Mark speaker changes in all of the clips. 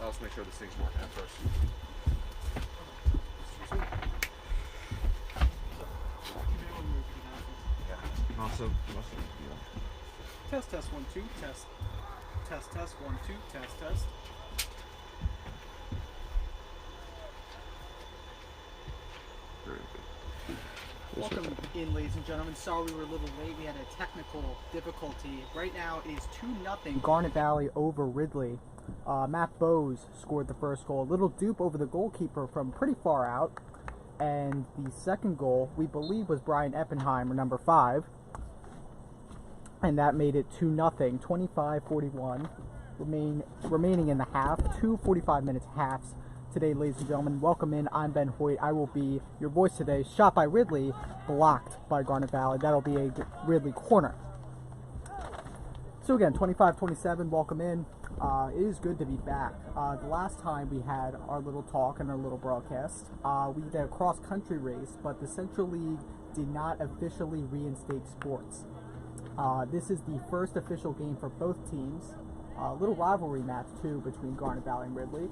Speaker 1: I'll just make sure this thing's working at first. Yeah. Also,
Speaker 2: Test, test, 1, 2, test. Test, test, 1, 2, test, test.
Speaker 1: Very good.
Speaker 2: Welcome in, ladies and gentlemen. Sorry we were a little late. We had a technical difficulty. Right now it is 2-0. Garnet Valley over Ridley. Matt Bowes scored the first goal. A little dupe over the goalkeeper from pretty far out. And the second goal, we believe, was Brian Eppenheimer, number 5. And that made it 2-0, 25-41, remaining in the half, 2 45-minute halves today, ladies and gentlemen. Welcome in, I'm Ben Hoyt. I will be your voice today. Shot by Ridley, blocked by Garnet Valley. That'll be a Ridley corner. So again, 25-27, welcome in. It is good to be back. The last time we had our little talk and our little broadcast, we did a cross-country race, but the Central League did not officially reinstate sports. This is the first official game for both teams. A little rivalry match, too, between Garnet Valley and Ridley.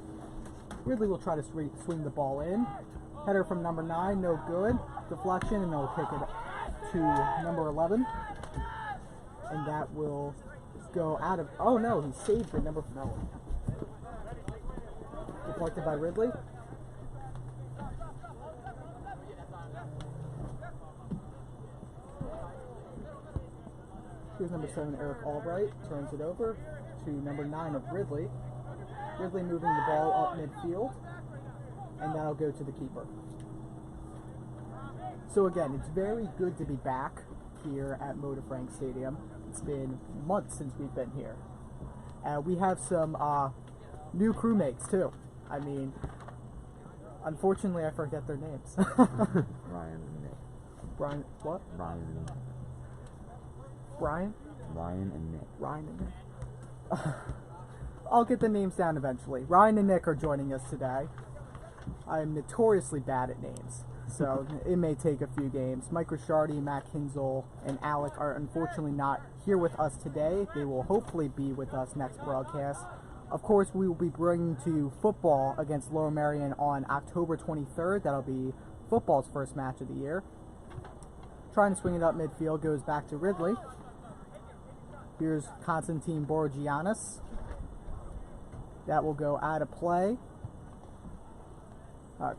Speaker 2: Ridley will try to swing the ball in. Header from number 9, no good. Deflection, and they'll kick it to number 11. And that will go out of... Oh, no, he saved it. No. Deflected by Ridley. Here's number 7, Eric Albright, turns it over to number 9 of Ridley. Ridley moving the ball up midfield, and that'll go to the keeper. So again, it's very good to be back here at Moda Frank Stadium. It's been months since we've been here. We have some new crewmates too. I mean, unfortunately I forget their names.
Speaker 3: Ryan and Nick.
Speaker 2: Brian, what?
Speaker 3: Ryan and Nick.
Speaker 2: Brian?
Speaker 3: Ryan and Nick.
Speaker 2: Ryan and Nick. I'll get the names down eventually. Ryan and Nick are joining us today. I am notoriously bad at names, so it may take a few games. Mike Rishardi, Matt Kinzel, and Alec are unfortunately not here with us today. They will hopefully be with us next broadcast. Of course, we will be bringing to you football against Lower Merion on October 23rd. That'll be football's first match of the year. Trying to swing it up midfield, goes back to Ridley. Here's Konstantin Borogianis. That will go out of play.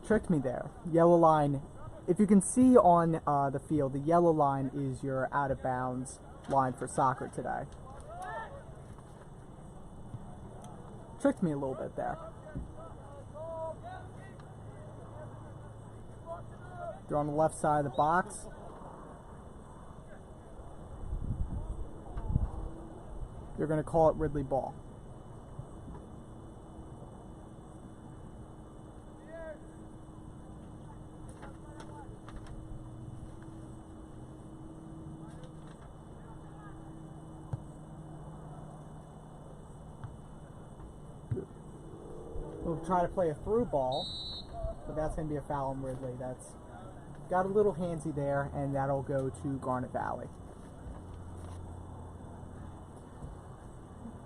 Speaker 2: Tricked me there. Yellow line. If you can see on the field, the yellow line is your out of bounds line for soccer today. Tricked me a little bit there. They're on the left side of the box. They're going to call it Ridley ball. We'll try to play a through ball, but that's going to be a foul on Ridley. That's got a little handsy there, and that'll go to Garnet Valley.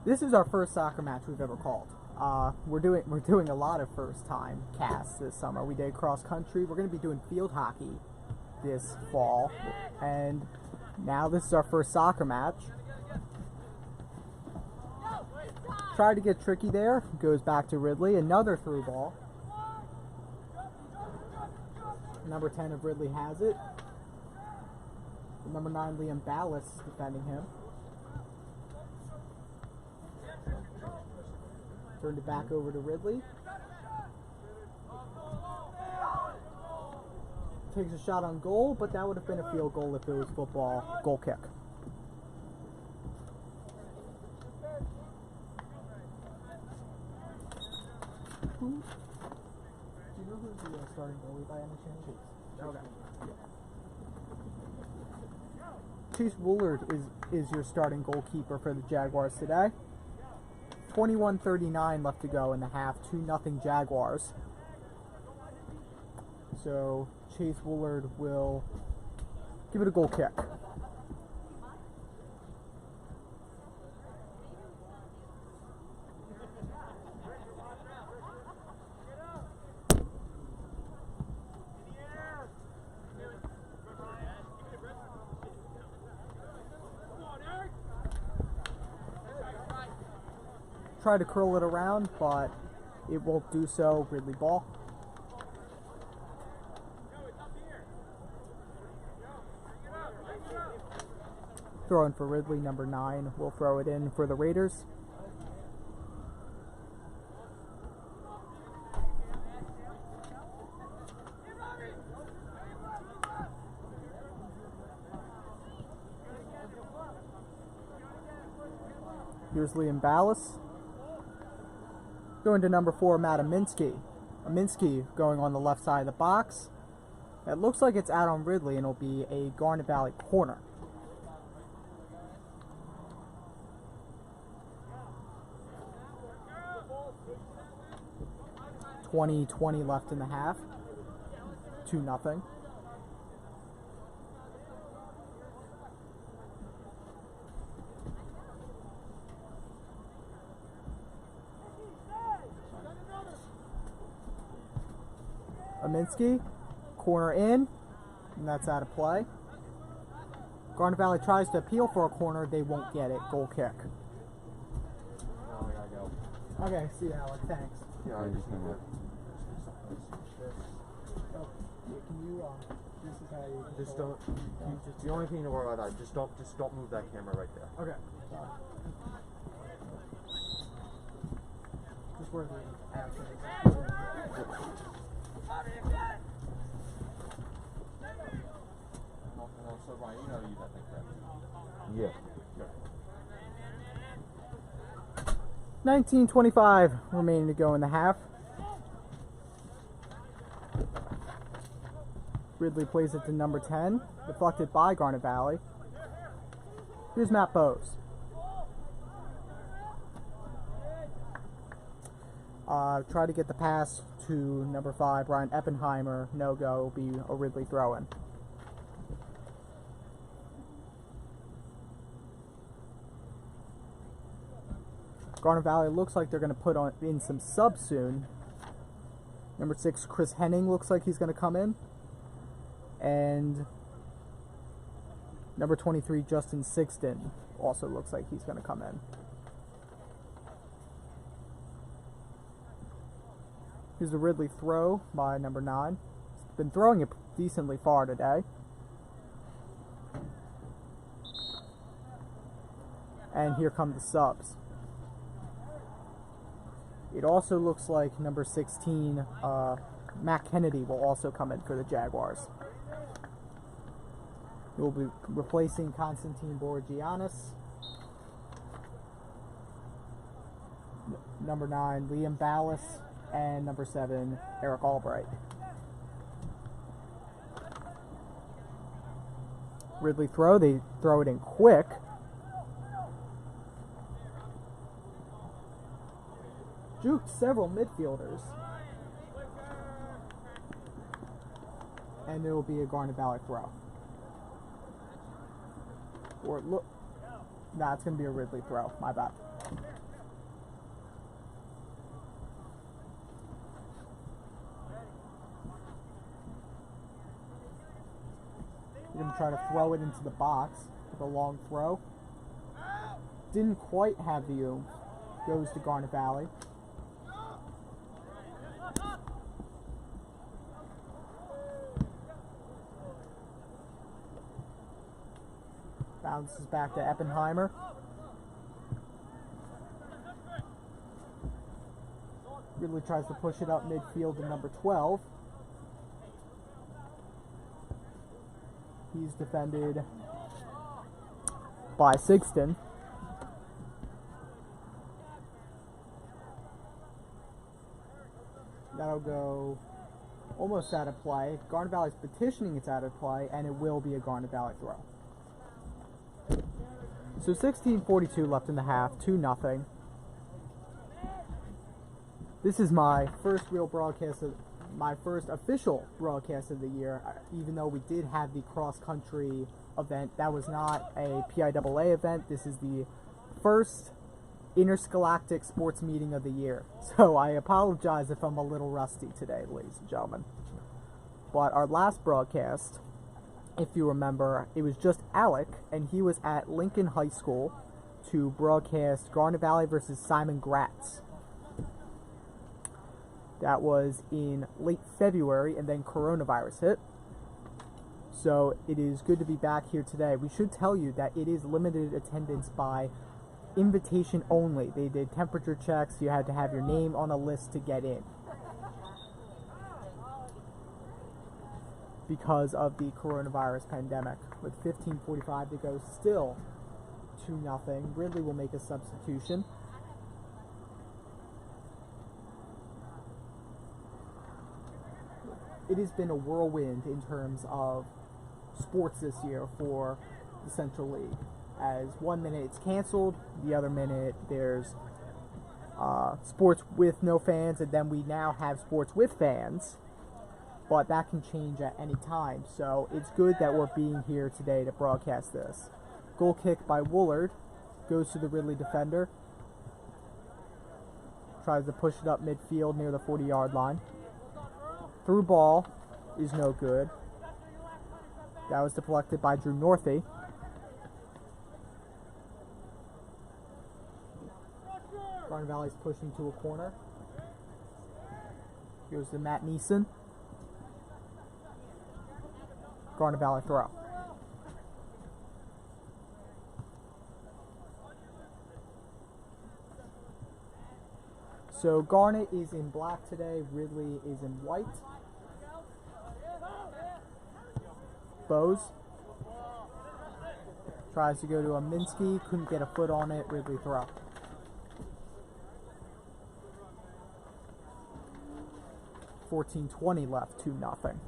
Speaker 2: This is our first soccer match we've ever called. We're doing a lot of first time casts this summer. We did cross country. We're going to be doing field hockey this fall, and now this is our first soccer match. Tried to get tricky there. Goes back to Ridley. Another through ball. Number 10 of Ridley has it. Number 9 Liam Ballas defending him. Turned it back over to Ridley. Takes a shot on goal, but that would have been a field goal if it was football. Goal kick. Do you know who's the starting goalie by any chance? Okay. Chase Woolard is your starting goalkeeper for the Jaguars today. 21:39 left to go in the half. 2-0 Jaguars. So Chase Woolard will give it a goal kick. try to curl it around, but it won't do so. Ridley ball. Throw in for Ridley, number 9. We'll throw it in for the Raiders. Here's Liam Ballas. Going to number 4, Matt Aminsky. Aminsky going on the left side of the box. It looks like it's out on Ridley, and it'll be a Garnet Valley corner. .20 left in the half. 2-0. Aminsky, corner in, and that's out of play. Garnet Valley tries to appeal for a corner, they won't get it. Goal kick.
Speaker 1: Oh, I gotta go.
Speaker 2: Okay, see you, Alec. Thanks.
Speaker 1: Yeah, I just know.
Speaker 2: Oh, can you, this is how you...
Speaker 1: Just don't. The only thing to worry about, just don't move that camera right there.
Speaker 2: Okay. Sorry. Just where the action is.
Speaker 1: So Ryan, you know you use that thing, correct?
Speaker 3: Yeah.
Speaker 2: 19:25 remaining to go in the half. Ridley plays it to number 10, deflected by Garnet Valley. Here's Matt Bowes. Try to get the pass to number 5, Ryan Eppenheimer. No go, will be a Ridley throw-in. Garnet Valley looks like they're going to put in some subs soon. Number 6, Chris Henning looks like he's going to come in. And number 23, Justin Sixton, also looks like he's going to come in. Here's the Ridley throw by number 9. He's been throwing it decently far today. And here come the subs. It also looks like number 16, Matt Kennedy, will also come in for the Jaguars. He will be replacing Konstantin Borgianis. Number 9, Liam Ballas, and number 7, Eric Albright. Ridley throw, they throw it in quick. Juked several midfielders. And there will be a Garnet Valley throw. Or look, nah, it's going to be a Ridley throw. My bad. You're going to try to throw it into the box with a long throw. Didn't quite have the oomph. Goes to Garnet Valley. Bounces back to Eppenheimer. Ridley tries to push it up midfield to number 12. He's defended by Sixton. That'll go almost out of play. Garnet Valley's petitioning it's out of play, and it will be a Garnet Valley throw. So 16:42 left in the half, 2-0. This is my first real broadcast, my first official broadcast of the year, even though we did have the cross-country event. That was not a PIAA event. This is the first interscholastic sports meeting of the year. So I apologize if I'm a little rusty today, ladies and gentlemen. But our last broadcast, if you remember, it was just Alec, and he was at Lincoln High School to broadcast Garnet Valley versus Simon Gratz. That was in late February, and then coronavirus hit. So it is good to be back here today. We should tell you that it is limited attendance by invitation only. They did temperature checks. You had to have your name on a list to get in, because of the coronavirus pandemic. With 15:45 to go, still 2-0. Ridley will make a substitution. It has been a whirlwind in terms of sports this year for the Central League. As 1 minute it's canceled, the other minute there's sports with no fans, and then we now have sports with fans. But that can change at any time, so it's good that we're being here today to broadcast this. Goal kick by Woolard, goes to the Ridley defender, tries to push it up midfield near the 40-yard line. Through ball is no good. That was deflected by Drew Northey. Garnet Valley's pushing to a corner. Goes to Matt Neeson. Garnet Valley throw. So Garnet is in black today, Ridley is in white. Bose tries to go to Aminski, couldn't get a foot on it, Ridley throw. $14:20 left, 2-0.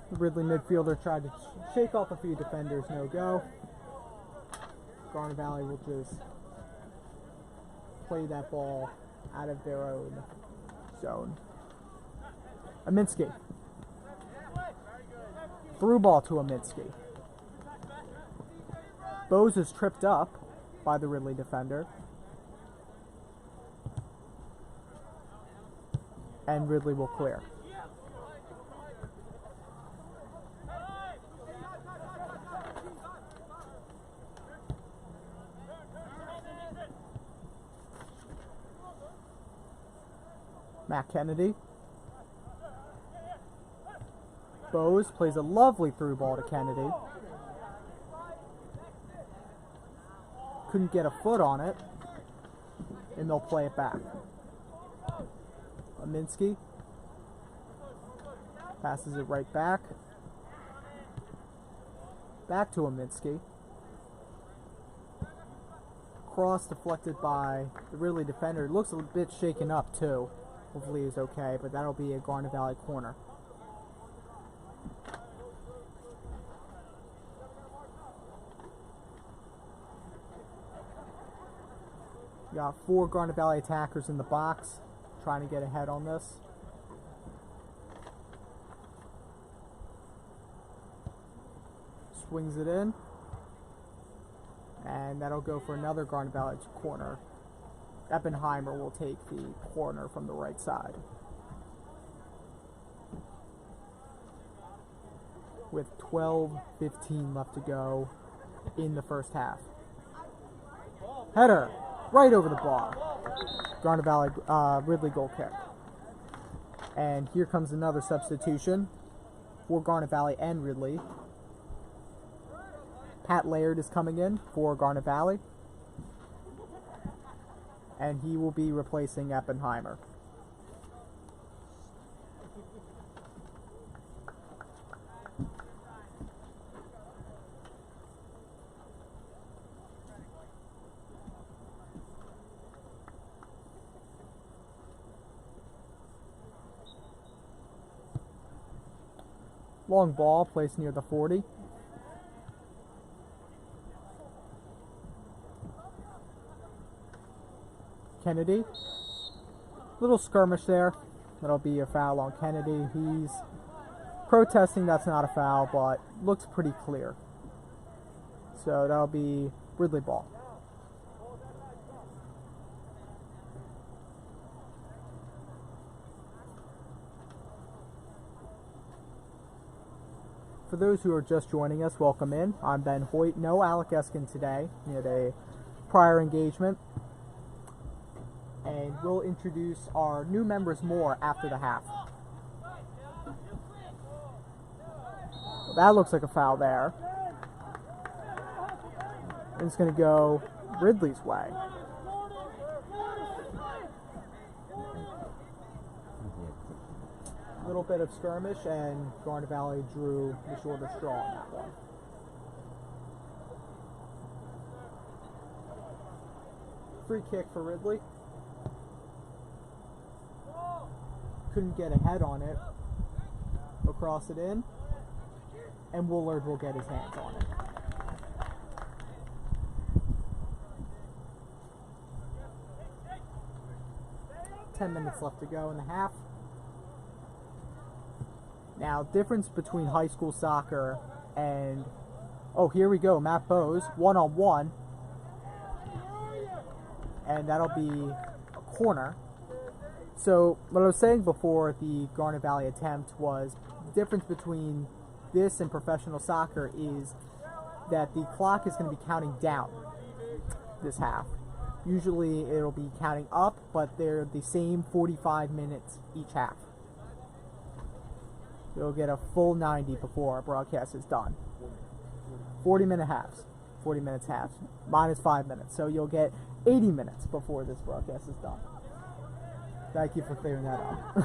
Speaker 2: The Ridley midfielder tried to shake off a few defenders, no go. Garnet Valley will just play that ball out of their own zone. Aminski. Through ball to Aminski. Bose is tripped up by the Ridley defender. And Ridley will clear. Matt Kennedy. Bose plays a lovely through ball to Kennedy. Couldn't get a foot on it, and they'll play it back. Aminski passes it right back. Back to Aminski. Cross deflected by the Ridley defender. Looks a bit shaken up too. Hopefully he's okay, but that'll be a Garnet Valley corner. Got 4 Garnet Valley attackers in the box, trying to get ahead on this. Swings it in, and that'll go for another Garnet Valley corner. Oppenheimer will take the corner from the right side. With 12:15 left to go in the first half. Header, right over the bar. Garnet Valley, Ridley goal kick. And here comes another substitution for Garnet Valley and Ridley. Pat Laird is coming in for Garnet Valley. And he will be replacing Oppenheimer. Long ball placed near the 40. Kennedy. Little skirmish there. That'll be a foul on Kennedy. He's protesting that's not a foul, but looks pretty clear. So that'll be Ridley ball. For those who are just joining us, welcome in. I'm Ben Hoyt. No Alec Eskin today. We had a prior engagement. And we'll introduce our new members more after the half. That looks like a foul there. And it's going to go Ridley's way. A little bit of skirmish, and Garnet Valley drew the shorter straw on that one. Free kick for Ridley. Couldn't get a head on it. He'll cross it in, and Woolard will get his hands on it. Ten minutes left to go in the half. Now, difference between high school soccer and, oh, here we go, Matt Bowes, one-on-one, and that'll be a corner. So, what I was saying before the Garnet Valley attempt was the difference between this and professional soccer is that the clock is going to be counting down this half. Usually it'll be counting up, but they're the same 45 minutes each half. You'll get a full 90 before our broadcast is done. 40-minute halves. 40 minutes halves. Minus 5 minutes. So you'll get 80 minutes before this broadcast is done. Thank you for clearing that up.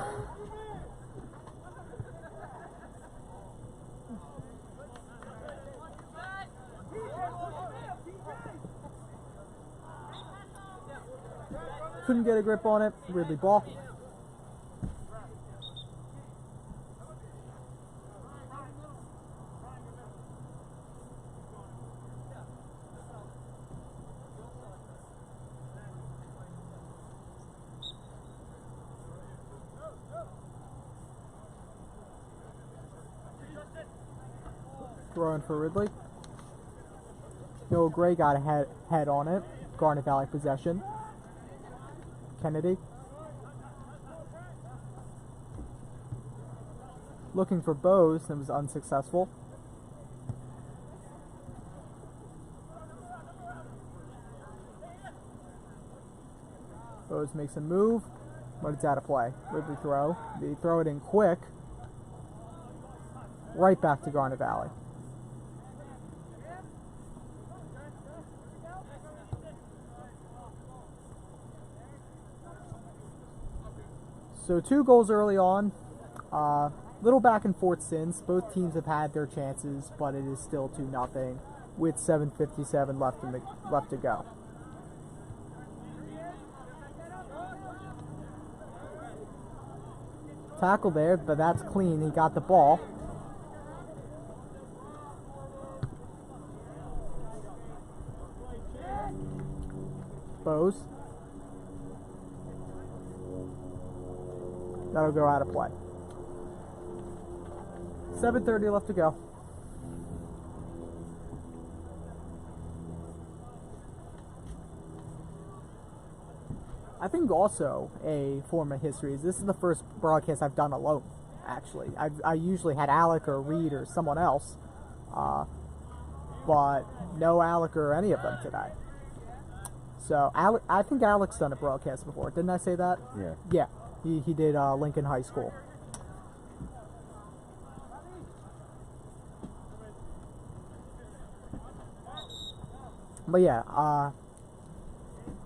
Speaker 2: Couldn't get a grip on it. Ridley ball. Throwing for Ridley. Noah Gray got a head on it. Garnet Valley possession. Kennedy. Looking for Bowes and was unsuccessful. Bowes makes a move, but it's out of play. Ridley throw. They throw it in quick. Right back to Garnet Valley. So 2 goals early on. Little back and forth since. Both teams have had their chances, but it is still 2-0 with 7:57 left to go. Tackle there, but that's clean. He got the ball. Bowes. That'll go out of play. 7:30 left to go. I think also a form of history is this is the first broadcast I've done alone, actually. I usually had Alec or Reed or someone else, but no Alec or any of them today. So I think Alec's done a broadcast before. Didn't I say that?
Speaker 3: Yeah.
Speaker 2: Yeah. He did Lincoln High School. But yeah,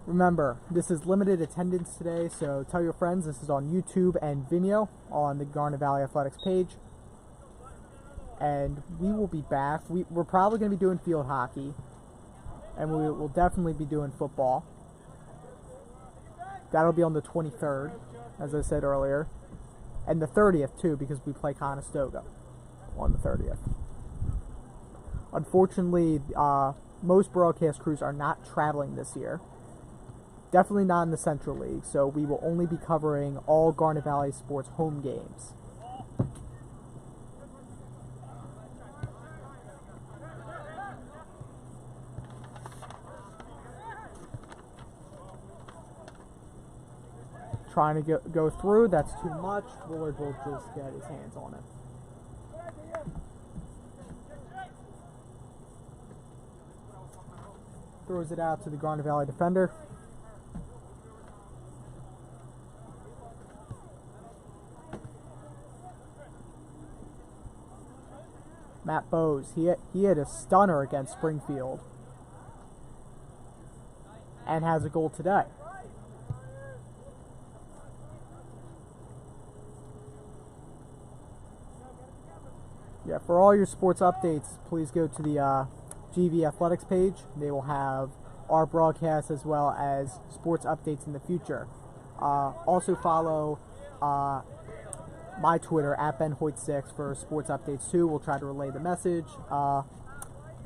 Speaker 2: remember, this is limited attendance today, so tell your friends. This is on YouTube and Vimeo on the Garnet Valley Athletics page. And we will be back. We're probably going to be doing field hockey, and we will definitely be doing football. That'll be on the 23rd. As I said earlier, and the 30th too, because we play Conestoga on the 30th. Unfortunately, most broadcast crews are not traveling this year. Definitely not in the Central League, so we will only be covering all Garnet Valley sports home games. Trying to go through, that's too much. Willard will just get his hands on it. Throws it out to the Garnet Valley defender. Matt Bowes, he had a stunner against Springfield and has a goal today. Yeah, for all your sports updates, please go to the GV Athletics page. They will have our broadcast as well as sports updates in the future. Also follow my Twitter at BenHoyt6 for sports updates too. We'll try to relay the message.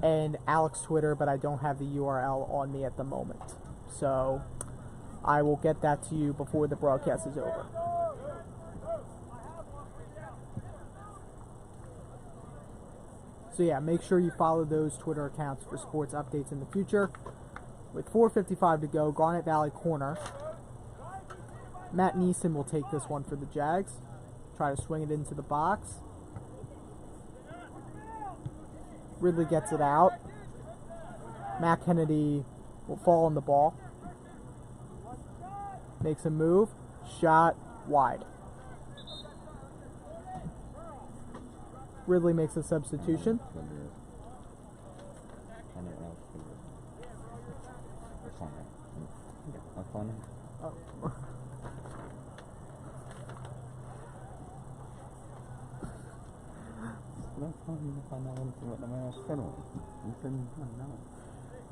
Speaker 2: And Alex Twitter, but I don't have the URL on me at the moment. So I will get that to you before the broadcast is over. So yeah, make sure you follow those Twitter accounts for sports updates in the future. With 4:55 to go, Garnet Valley corner. Matt Neeson will take this one for the Jags. Try to swing it into the box. Ridley gets it out. Matt Kennedy will fall on the ball. Makes a move. Shot wide. Ridley makes a substitution. Oh.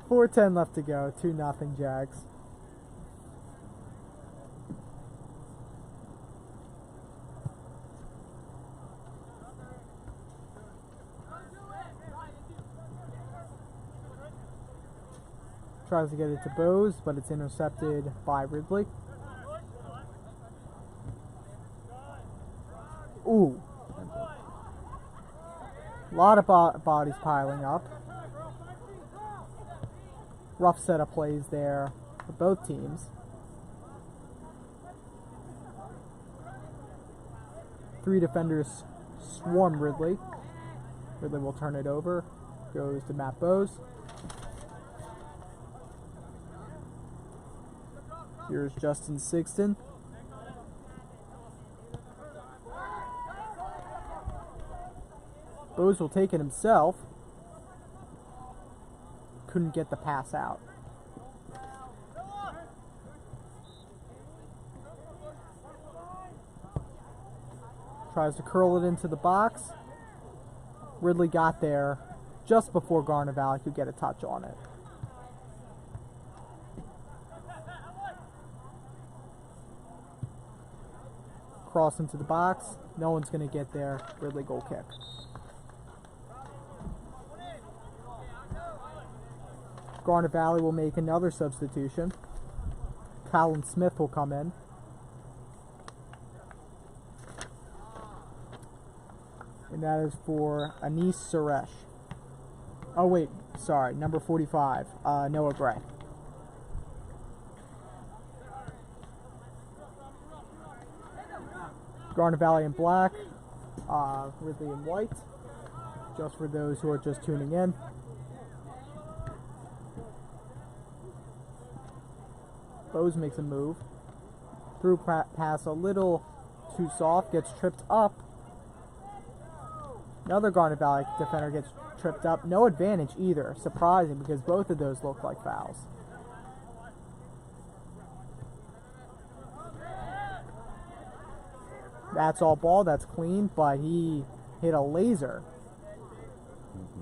Speaker 2: .410 left to go. 2-0 Jags. Tries to get it to Bowes, but it's intercepted by Ridley. Ooh. A lot of bodies piling up. Rough set of plays there for both teams. Three defenders swarm Ridley. Ridley will turn it over. Goes to Matt Bowes. Here's Justin Sixton. Bowes will take it himself. Couldn't get the pass out. Tries to curl it into the box. Ridley got there just before Garnet Valley could get a touch on it. Cross into the box. No one's going to get there. Ridley goal kick. Garnet Valley will make another substitution. Colin Smith will come in. And that is for Anis Suresh. Oh wait, sorry, number 45, Noah Gray. Garnet Valley in black, Ridley in white, just for those who are just tuning in. Bowes makes a move. Through pass a little too soft, gets tripped up. Another Garnet Valley defender gets tripped up. No advantage either. Surprising because both of those look like fouls. That's all ball, that's clean, but he hit a laser.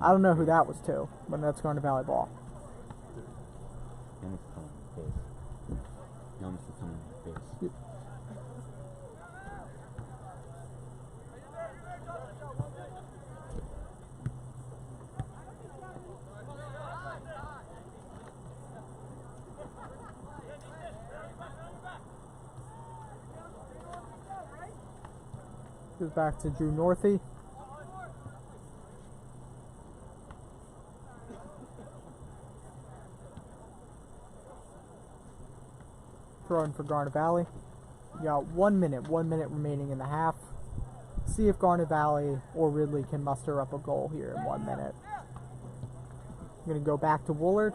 Speaker 2: I don't know who that was to, but that's Garnet Valley ball. Goes back to Drew Northey. Throwing for Garnet Valley. You got 1 minute remaining in the half. See if Garnet Valley or Ridley can muster up a goal here in 1 minute. I'm going to go back to Woolard.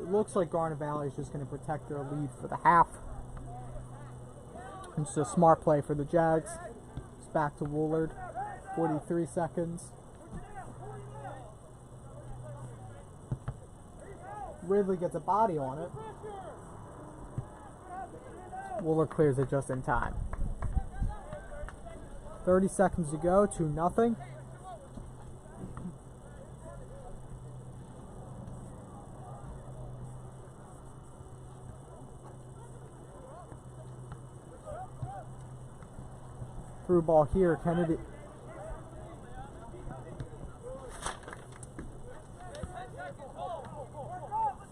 Speaker 2: It looks like Garnet Valley is just going to protect their lead for the half. It's a smart play for the Jags. It's back to Woolard. 43 seconds. Ridley gets a body on it. Woolard clears it just in time. 30 seconds to go, 2-0. Through ball here, Kennedy.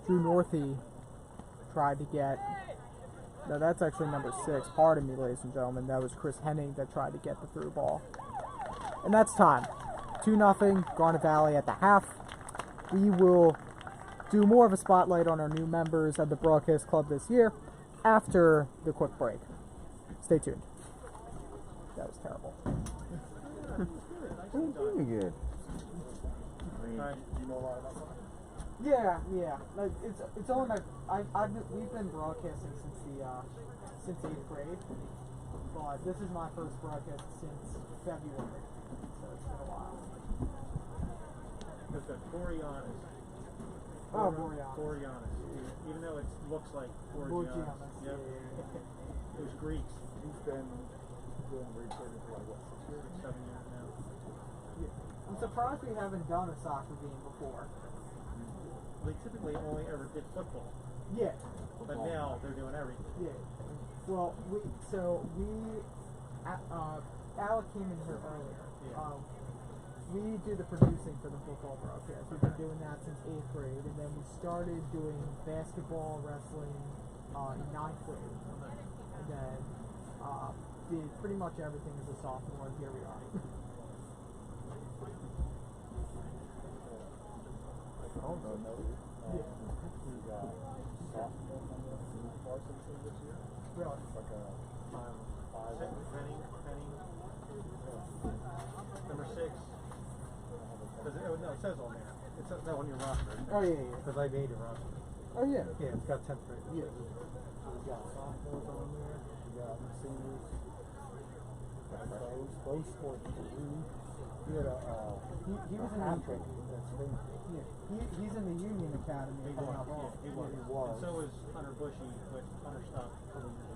Speaker 2: Drew Northey tried to get. No, that's actually number 6. Pardon me, ladies and gentlemen. That was Chris Henning that tried to get the through ball. And that's time. 2-0, Garnet Valley at the half. We will do more of a spotlight on our new members of the Broadcast Club this year after the quick break. Stay tuned. That was terrible.
Speaker 3: Pretty good.
Speaker 2: Yeah. Like, it's only my we've been broadcasting since 8th grade, but this is my first broadcast since February, so it's been a while.
Speaker 4: Because the Boreanis.
Speaker 2: Oh, Boreanis.
Speaker 4: Boreanis. Even though it looks like Boreanis. Yep. It was Greeks.
Speaker 5: He's been doing research for like, what, 6 years?
Speaker 4: 7 years now.
Speaker 2: Yeah. I'm surprised we haven't done a soccer game before.
Speaker 4: They typically only ever did football.
Speaker 2: Yeah.
Speaker 4: But now they're doing everything.
Speaker 2: Yeah. Well, Alec came in here earlier.
Speaker 4: Yeah.
Speaker 2: We do the producing for the football broadcast. We've been doing that since 8th grade, and then we started doing basketball, wrestling in 9th grade, and then did pretty much everything as a sophomore. And here we are.
Speaker 5: We got sophomore varsity team this year.
Speaker 2: Really?
Speaker 5: Like a 5.
Speaker 4: Penny. Number 6. No, it says on there. It's on your roster.
Speaker 2: Oh yeah.
Speaker 4: Because I made a roster.
Speaker 2: Oh yeah.
Speaker 4: Yeah, it's got 10th grade.
Speaker 2: Yeah.
Speaker 5: We got sophomores on there. We got seniors. Those sports. We had
Speaker 2: He was in
Speaker 5: Patrick
Speaker 2: the
Speaker 5: that's Springfield.
Speaker 2: he's in the Union Academy.
Speaker 4: He
Speaker 2: if I'm not
Speaker 4: was.
Speaker 2: wrong.
Speaker 4: He was.
Speaker 5: He was.
Speaker 4: And so was Hunter Bushy, but Hunter stopped for the year.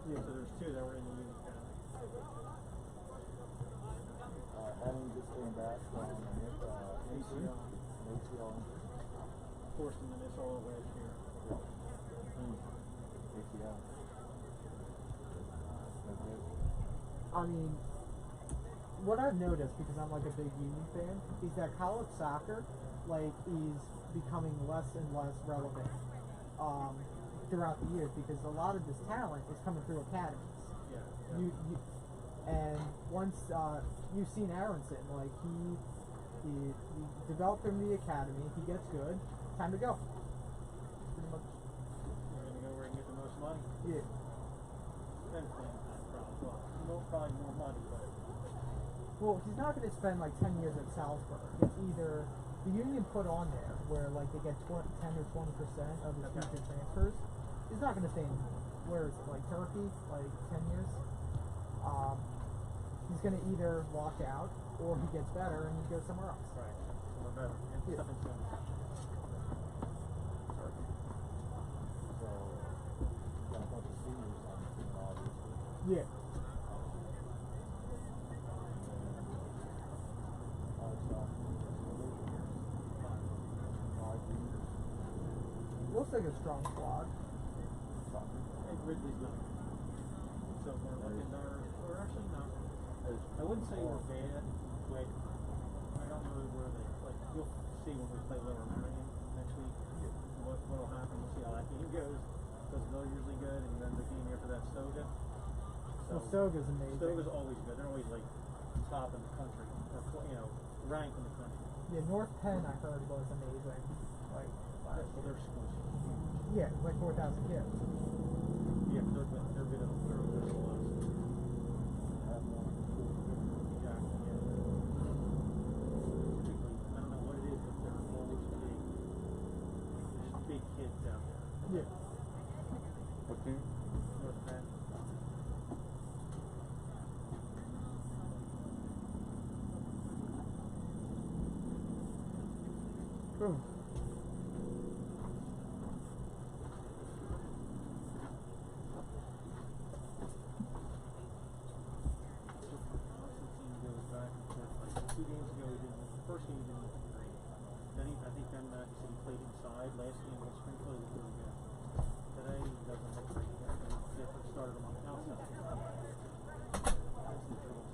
Speaker 2: Yeah.
Speaker 4: So there's 2 that were in the Union Academy.
Speaker 5: Henning just came back from ACL.
Speaker 4: Forced him to miss all of last year.
Speaker 5: ACL.
Speaker 2: I mean, what I've noticed, because I'm like a big Union fan, is that college soccer, like, is becoming less and less relevant throughout the years, because a lot of this talent is coming through academies.
Speaker 4: Yeah.
Speaker 2: And once you've seen Aronson, like he developed from the academy, he gets good, time to go. Pretty much.
Speaker 4: You're going to go where you can get the most money.
Speaker 2: Yeah.
Speaker 4: Spend playing time, probably. Well, probably more money, but.
Speaker 2: Well, he's not going to spend like 10 years at Salzburg. It's either the Union put on there where like they get 10 or 20% of his future transfers. He's not going to stay in, where is it, like Turkey, like 10 years. He's going to either walk out or he gets better and he goes somewhere else.
Speaker 4: Right. Somewhere better. And
Speaker 2: Yeah.
Speaker 4: something soon.
Speaker 5: So, got a bunch of seniors on the team, obviously.
Speaker 2: Yeah. Looks like a strong squad.
Speaker 4: Hey, Ridley's not. So we're looking or actually not. I wouldn't say we're bad, but I don't know where they, like, you'll see when we play Lower Marion next week what'll happen. We'll see how that game goes. Because they're usually good, and then the game after that, Stoga.
Speaker 2: Well, Stoga's amazing.
Speaker 4: Stoga's always good. They're always like top in the country, or ranked in the country.
Speaker 2: Yeah, North Penn I heard was amazing. Like
Speaker 5: class.
Speaker 4: So their school's huge.
Speaker 2: Yeah, it's like 4,000 kids.
Speaker 4: Yeah, but they're a bit of their schools.
Speaker 5: Have one school.
Speaker 4: Exactly, yeah. Typically, I don't know what it is, but they're always big. There's big kids out there.
Speaker 2: Yeah.
Speaker 1: What team?
Speaker 4: North Bend. Constantine goes back and forth. Like 2 games ago, he didn't. The first game he didn't look great. Then I think he said he played inside. Last game against Springfield, he looked really good. Today he doesn't look great. They started him on the outside. That's the trouble.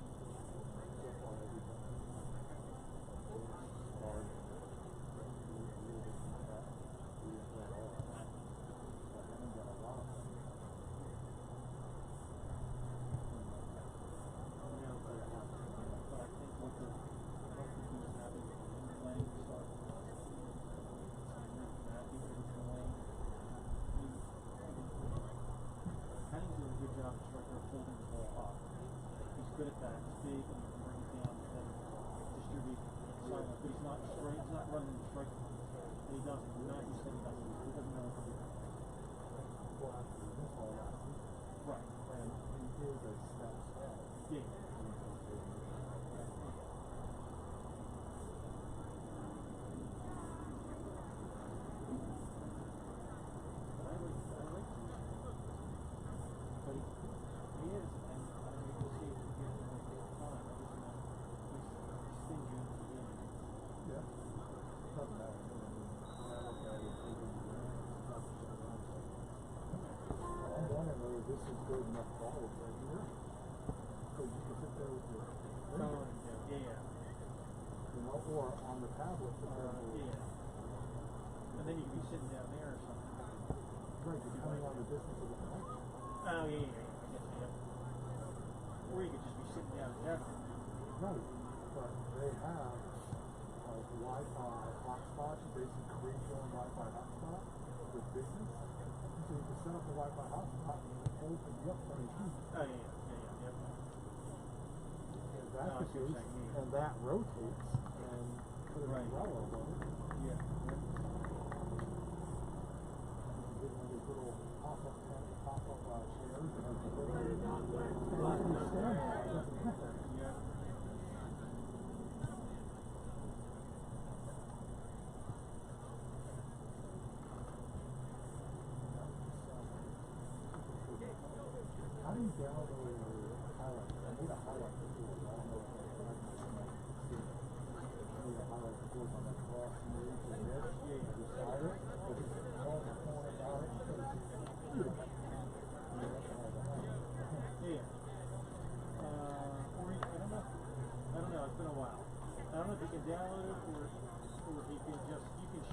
Speaker 4: Good at that. He's big and he can bring it down and then distribute silent. But he's not straight. He's not running the strike. And he doesn't. We're not used to him. He doesn't know what to do. Right. And
Speaker 5: he is a step ahead.
Speaker 4: yeah.
Speaker 5: This is good enough ball right here. Because you can sit there with your phone,
Speaker 4: Yeah.
Speaker 5: you know, or on the tablet.
Speaker 4: Yeah. And then you can be sitting down there or something.
Speaker 5: Right, depending on the distance of the connection.
Speaker 4: Oh, yeah. I guess, yeah. Or you could just be sitting down there.
Speaker 5: Right, but they have like Wi-Fi hotspots. You basically create your own Wi-Fi hotspot with business. So you can set up a Wi-Fi hotspot and it pulls you up from your feet.
Speaker 4: Oh, yeah.
Speaker 5: If that's the case, and that rotates, and put an umbrella on it.
Speaker 4: Yeah.
Speaker 5: Get one of these little pop-up chairs and you stand on it.
Speaker 4: Yeah.
Speaker 5: How do you download a highlight? I need a highlight before. I don't know if I need a highlight before on that cross move to this. You slide it, but it's all the corner about it. Beautiful.
Speaker 4: Yeah. Or I don't know. It's been a while. I don't know if you can download it or if you can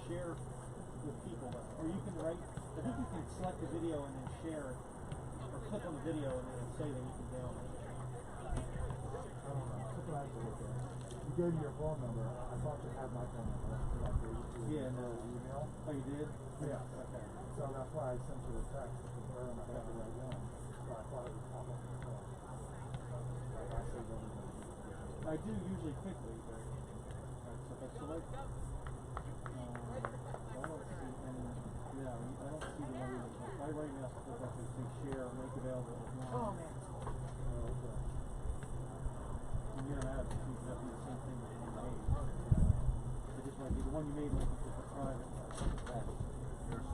Speaker 4: share with people, or you can write. I think you can select the video and then share it, or click on the video and then say that you can download it.
Speaker 5: I don't know. Something I have to look at. You gave me your phone number. I thought you had my phone number. I gave it to you.
Speaker 4: Yeah, no.
Speaker 5: Email.
Speaker 4: Oh, you did?
Speaker 5: Yeah.
Speaker 4: Okay.
Speaker 5: So that's why I sent you a text because I don't have the right one. So I thought it was pop up on the phone. Like I said,
Speaker 4: I do usually quickly, but if I select, I don't see any. Yeah, I don't see the one. I right now select up to say share or make available.
Speaker 2: Oh, man.
Speaker 5: okay.
Speaker 4: And you don't have to do the same thing that you made. It just might be the one you made might be just a private.
Speaker 1: Here's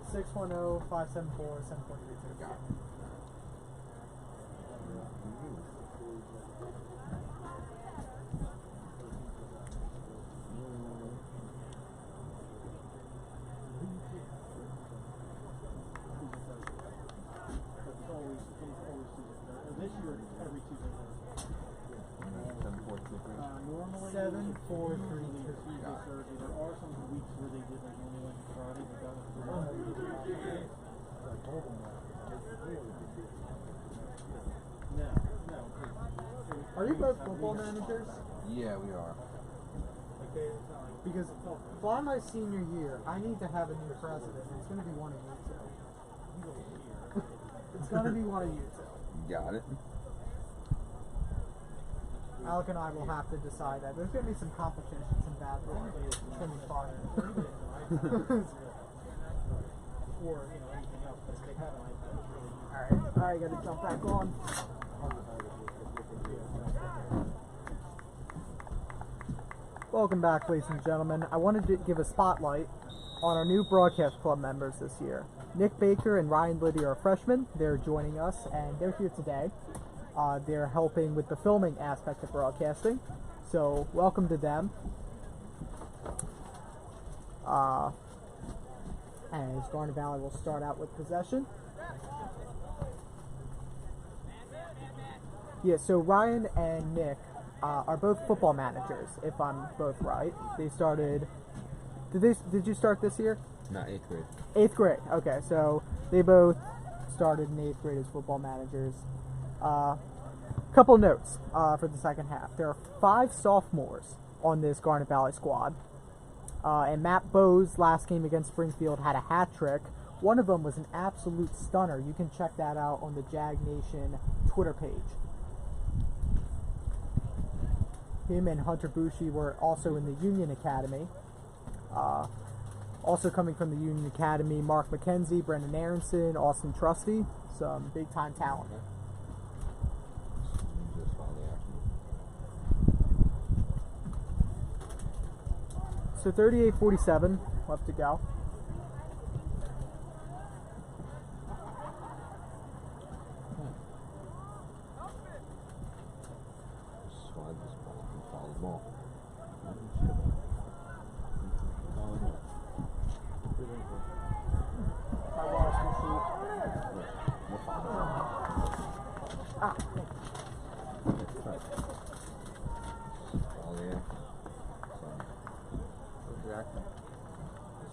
Speaker 2: 610-574-7432.
Speaker 1: Got it.
Speaker 4: This year, every Tuesday. Normally,
Speaker 2: 7432.
Speaker 4: Tuesday, Thursday. There are some weeks where they did like only like Friday, but that was
Speaker 2: Are you both football managers?
Speaker 3: Yeah, we are.
Speaker 4: Like like it's not like
Speaker 2: Because by my senior year, I need to have a new president. It's going to be one of you two.
Speaker 4: you go here.
Speaker 2: It's going to be one of you two.
Speaker 3: Got it.
Speaker 2: Alec and I will have to decide that. There's going to be some competition, some bad blood. It's going to be fun.
Speaker 4: Or anything else, but if they have an iPad, it's really easy.
Speaker 2: Alright, gotta jump back on. Welcome back, ladies and gentlemen. I wanted to give a spotlight on our new broadcast club members this year. Nick Baker and Ryan Liddy are freshmen. They're joining us, and they're here today. They're helping with the filming aspect of broadcasting. So, welcome to them. As Garnet Valley will start out with possession. Yeah, so Ryan and Nick are both football managers, if I'm both right. They started. Did you start this year?
Speaker 3: Not 8th grade.
Speaker 2: 8th grade. Okay, so they both started in 8th grade as football managers. Couple notes for the second half. There are 5 sophomores on this Garnet Valley squad. And Matt Bowe's last game against Springfield had a hat trick. One of them was an absolute stunner. You can check that out on the Jag Nation Twitter page. Him and Hunter Bushi were also in the Union Academy. Also coming from the Union Academy, Mark McKenzie, Brendan Aronson, Austin Trusty. Some big-time talent.
Speaker 3: Just follow the action.
Speaker 2: So 38-47 left to go.
Speaker 3: Slide this ball and follow the ball. We'll follow the ball.
Speaker 2: Ah,
Speaker 3: Right. Follow the air.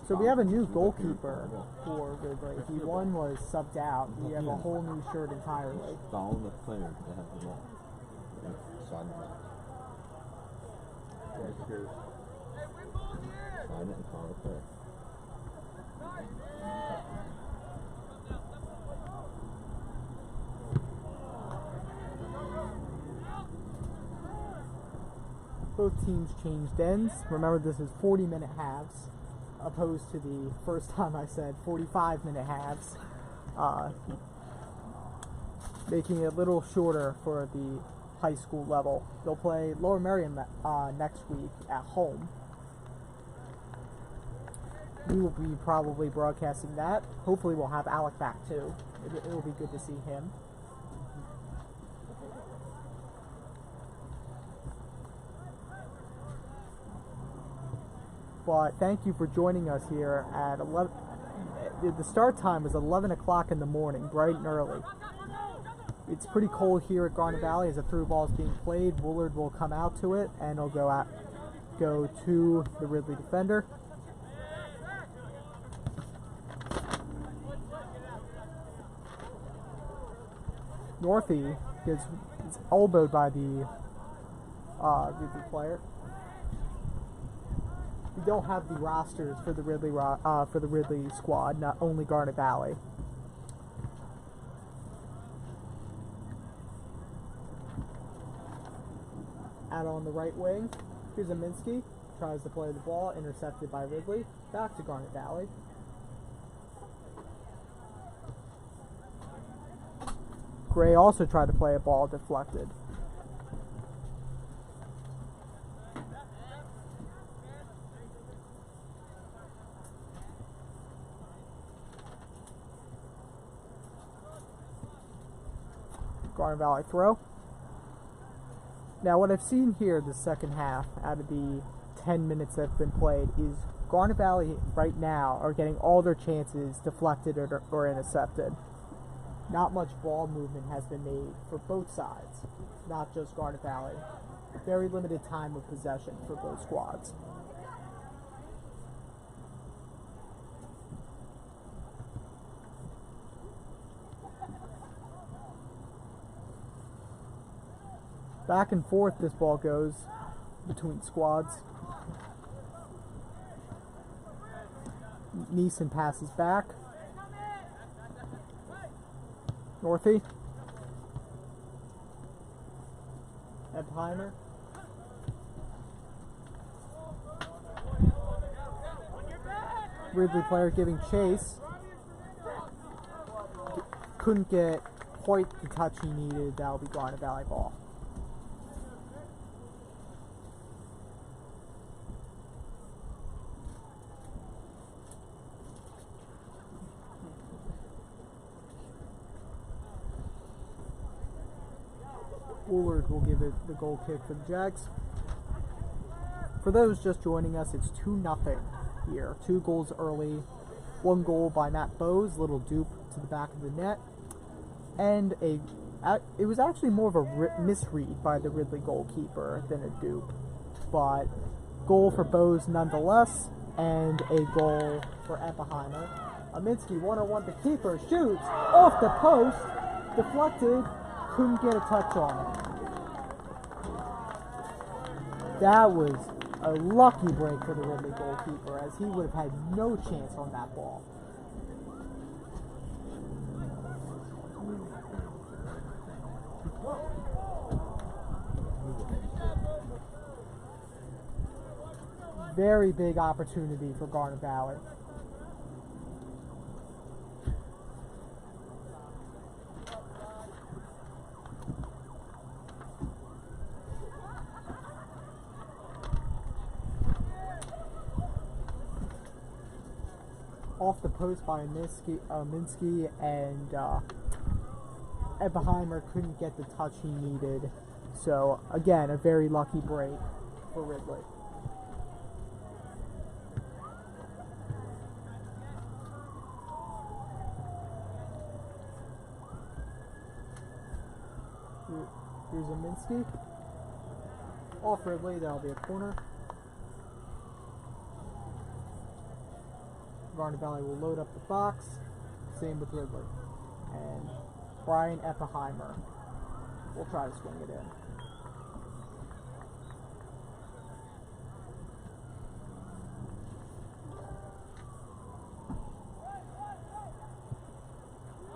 Speaker 2: so we have a new goalkeeper for Ridley. He one was subbed out. We have a whole new shirt entirely.
Speaker 3: Follow the player that has the ball. Slide it back. Slide it and follow the player.
Speaker 2: Both teams changed ends. Remember, this is 40-minute halves, opposed to the first time I said 45-minute halves, making it a little shorter for the high school level. They'll play Lower Merion next week at home. We will be probably broadcasting that. Hopefully we'll have Alec back too. It'll be good to see him. But thank you for joining us here at 11. The start time is 11 o'clock in the morning, bright and early. It's pretty cold here at Garnet Valley as a through ball is being played. Woolard will come out to it and it'll go to the Ridley defender. Northie is elbowed by the Ridley player. We don't have the rosters for the Ridley squad, not only Garnet Valley. Out on the right wing, here's Aminsky, tries to play the ball, intercepted by Ridley. Back to Garnet Valley. Gray also tried to play a ball, deflected. Garnet Valley throw. Now what I've seen here the second half out of the 10 minutes that have been played is Garnet Valley right now are getting all their chances deflected or intercepted. Not much ball movement has been made for both sides, not just Garnet Valley. Very limited time of possession for both squads. Back and forth this ball goes. between squads. Neeson passes back. Northie. Epheimer. Ridley player giving chase. Couldn't get quite the touch he needed. That'll be Garnet Valley ball. Woolard will give it the goal kick for the Jags. For those just joining us, it's 2-0 here. 2 goals early. 1 goal by Matt Bowes, little dupe to the back of the net. And it was actually more of a misread by the Ridley goalkeeper than a dupe. But goal for Bowes nonetheless, and a goal for Epheimer. Aminski 1-on-1, the keeper shoots off the post, deflected, couldn't get a touch on it. That was a lucky break for the Ridley goalkeeper, as he would have had no chance on that ball. Very big opportunity for Garnet Valley. Off the post by Minsky, and Epheimer couldn't get the touch he needed. So, again, a very lucky break for Ridley. Here's a Minsky. Off Ridley, that'll be a corner. Garnet Valley will load up the box. Same with Ridley. And Brian Epheimer will try to swing it in.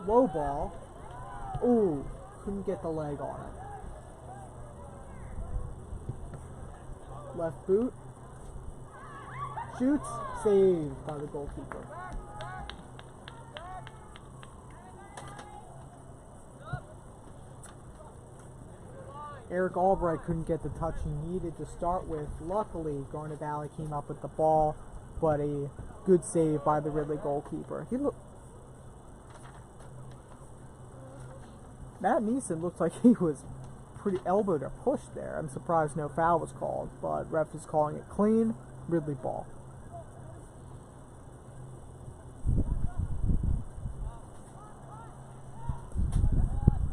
Speaker 2: Low ball. Ooh, couldn't get the leg on it. Left boot. Shoots, saved by the goalkeeper. Eric Albright couldn't get the touch he needed to start with. Luckily, Garnet Valley came up with the ball, but a good save by the Ridley goalkeeper. Matt Neeson looked like he was pretty elbowed or pushed there. I'm surprised no foul was called, but ref is calling it clean. Ridley ball.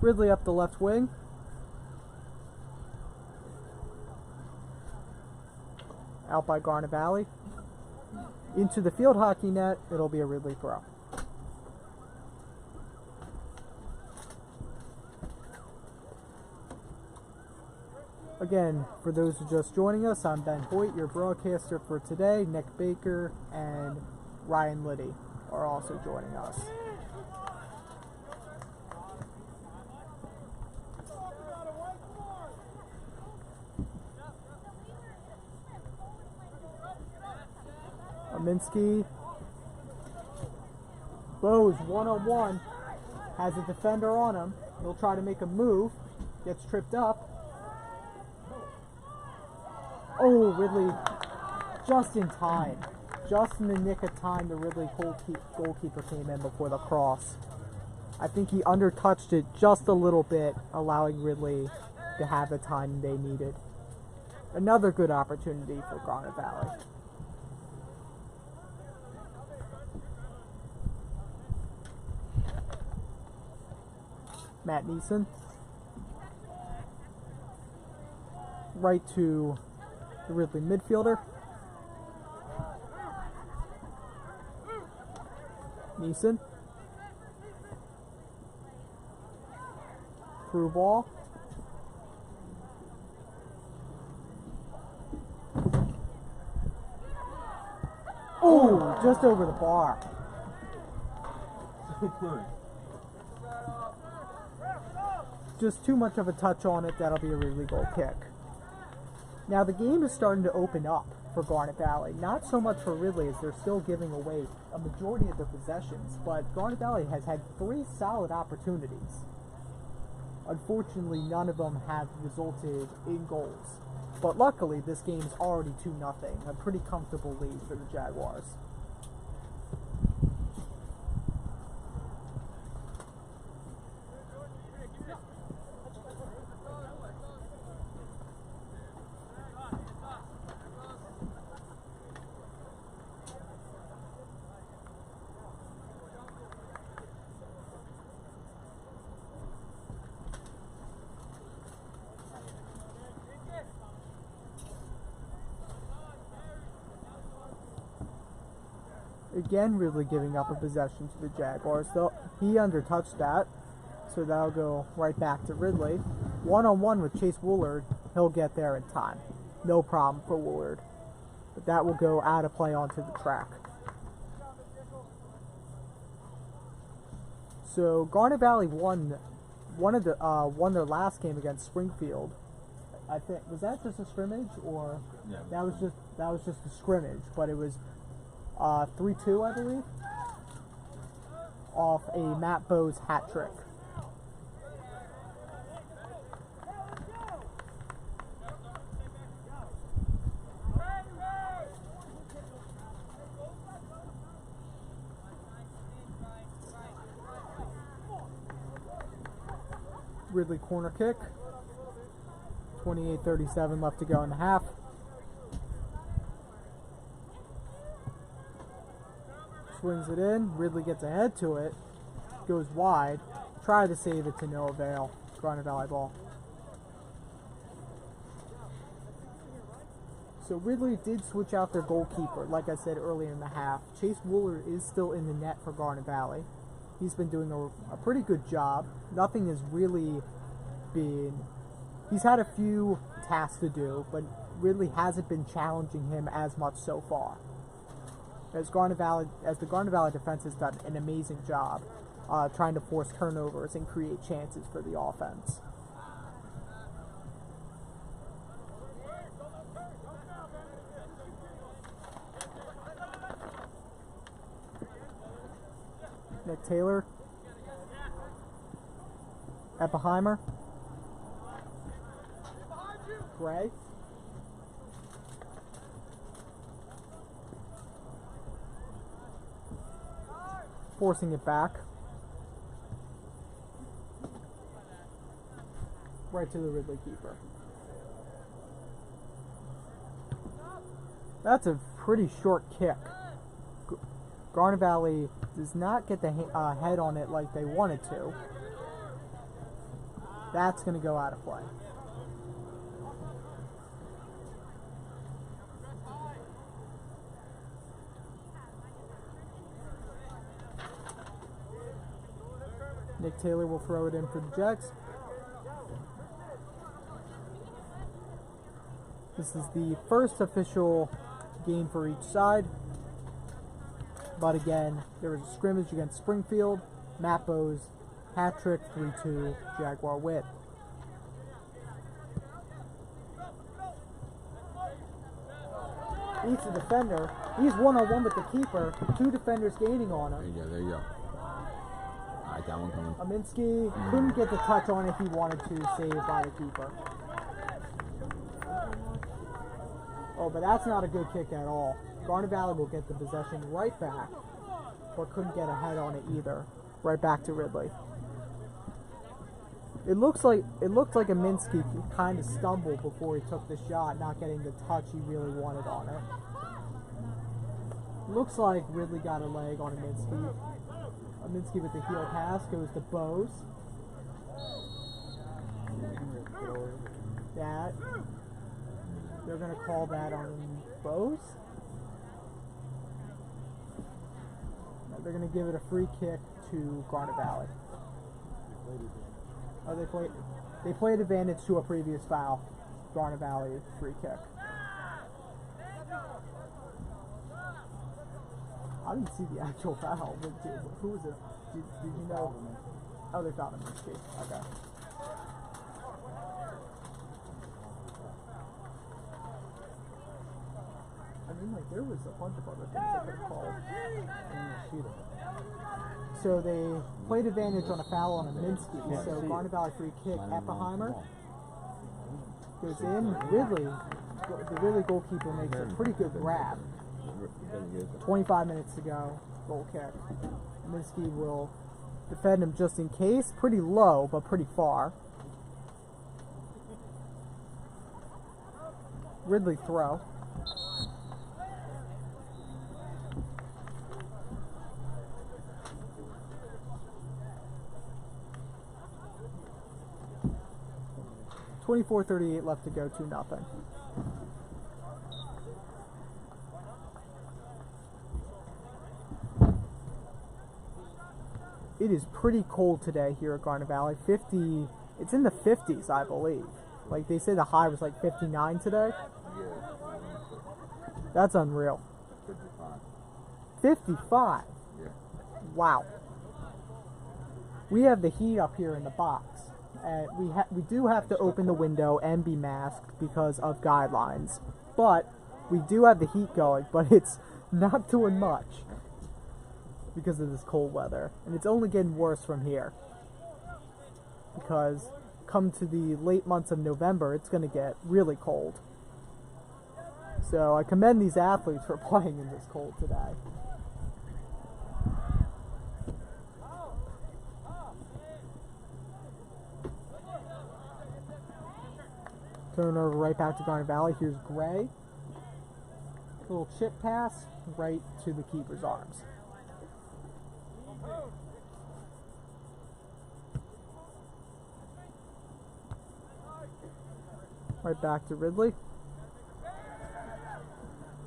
Speaker 2: Ridley up the left wing. Out by Garnet Valley. Into the field hockey net. It'll be a Ridley throw. Again, for those who are just joining us, I'm Ben Hoyt, your broadcaster for today. Nick Baker and Ryan Liddy are also joining us. Minsky. Bowes 1-on-1. Has a defender on him. He'll try to make a move. Gets tripped up. Oh, Ridley just in time. Just in the nick of time, the Ridley goalkeeper came in before the cross. I think he undertouched it just a little bit, allowing Ridley to have the time they needed. Another good opportunity for Garnet Valley. Matt Neeson. Right to the Ridley midfielder. Neeson. Through ball. Ooh, just over the bar. Just too much of a touch on it. That'll be a Ridley goal kick. Now the game is starting to open up for Garnet Valley. Not so much for Ridley as they're still giving away a majority of their possessions, but Garnet Valley has had 3 solid opportunities. Unfortunately, none of them have resulted in goals. But luckily, this game is already 2-0, a pretty comfortable lead for the Jaguars. Again, Ridley giving up a possession to the Jaguars. He undertouched that, so that'll go right back to Ridley. One-on-one with Chase Woolard, he'll get there in time. No problem for Woolard. But that will go out of play onto the track. So Garnet Valley won their last game against Springfield. I think was that just a scrimmage or
Speaker 3: Yeah.
Speaker 2: that was just a scrimmage, but it was 3-2, I believe, off a Matt Bowes hat trick. Ridley corner kick. 28-37 left to go in the half. Swings it in. Ridley gets ahead to it. Goes wide. Try to save it to no avail. Garnet Valley ball. So Ridley did switch out their goalkeeper, like I said earlier in the half. Chase Wooler is still in the net for Garnet Valley. He's been doing a pretty good job. Nothing has really been... He's had a few tasks to do, but Ridley hasn't been challenging him as much so far. As the Garnet Valley defense has done an amazing job trying to force turnovers and create chances for the offense. Nick Taylor. Eppheimer. Gray. Forcing it back. Right to the Ridley keeper. That's a pretty short kick. Garnet Valley does not get the head on it like they wanted to. That's going to go out of play. Nick Taylor will throw it in for the Jacks. This is the first official game for each side. But again, there was a scrimmage against Springfield. Matt Bowes, hat trick, 3-2, Jaguar win. Each defender, he's one-on-one with the keeper. 2 defenders gaining on him.
Speaker 3: There you go. Alright, that one coming.
Speaker 2: Aminski couldn't get the touch on it he wanted to, saved by the keeper. Oh, but that's not a good kick at all. Garnet Valley will get the possession right back, but couldn't get a head on it either. Right back to Ridley. It looked like Aminski kind of stumbled before he took the shot, not getting the touch he really wanted on it. Looks like Ridley got a leg on Aminski. Aminski with the heel pass goes to Bowes. That. They're going to call that on Bowes. No, they're going to give it a free kick to Garnet Valley. Oh, they played advantage to a previous foul. Garnet Valley free kick. I didn't see the actual foul. Who was it? Did you know? Oh, they found him. Okay. I mean, like, there was a bunch of other things they could have called. So they played advantage on a foul on a Minsky. So Garnet Valley free kick. Eppheimer goes in. Ridley, the Ridley goalkeeper, makes a pretty good grab. 25 minutes to go. Goal kick. Minsky will defend him just in case. Pretty low, but pretty far. Ridley throw. .24:38 left to go, 2-0. It is pretty cold today here at Garnet Valley. 50, it's in the 50s, I believe. Like, they say the high was like 59 today. That's unreal. 55?
Speaker 3: Yeah.
Speaker 2: Wow. We have the heat up here in the box. And we do have to open the window and be masked because of guidelines. But we do have the heat going, but it's not doing much because of this cold weather. And it's only getting worse from here. Because come to the late months of November, it's going to get really cold. So I commend these athletes for playing in this cold today. Turnover right back to Garnet Valley. Here's Gray. Little chip pass right to the keeper's arms. Right back to Ridley.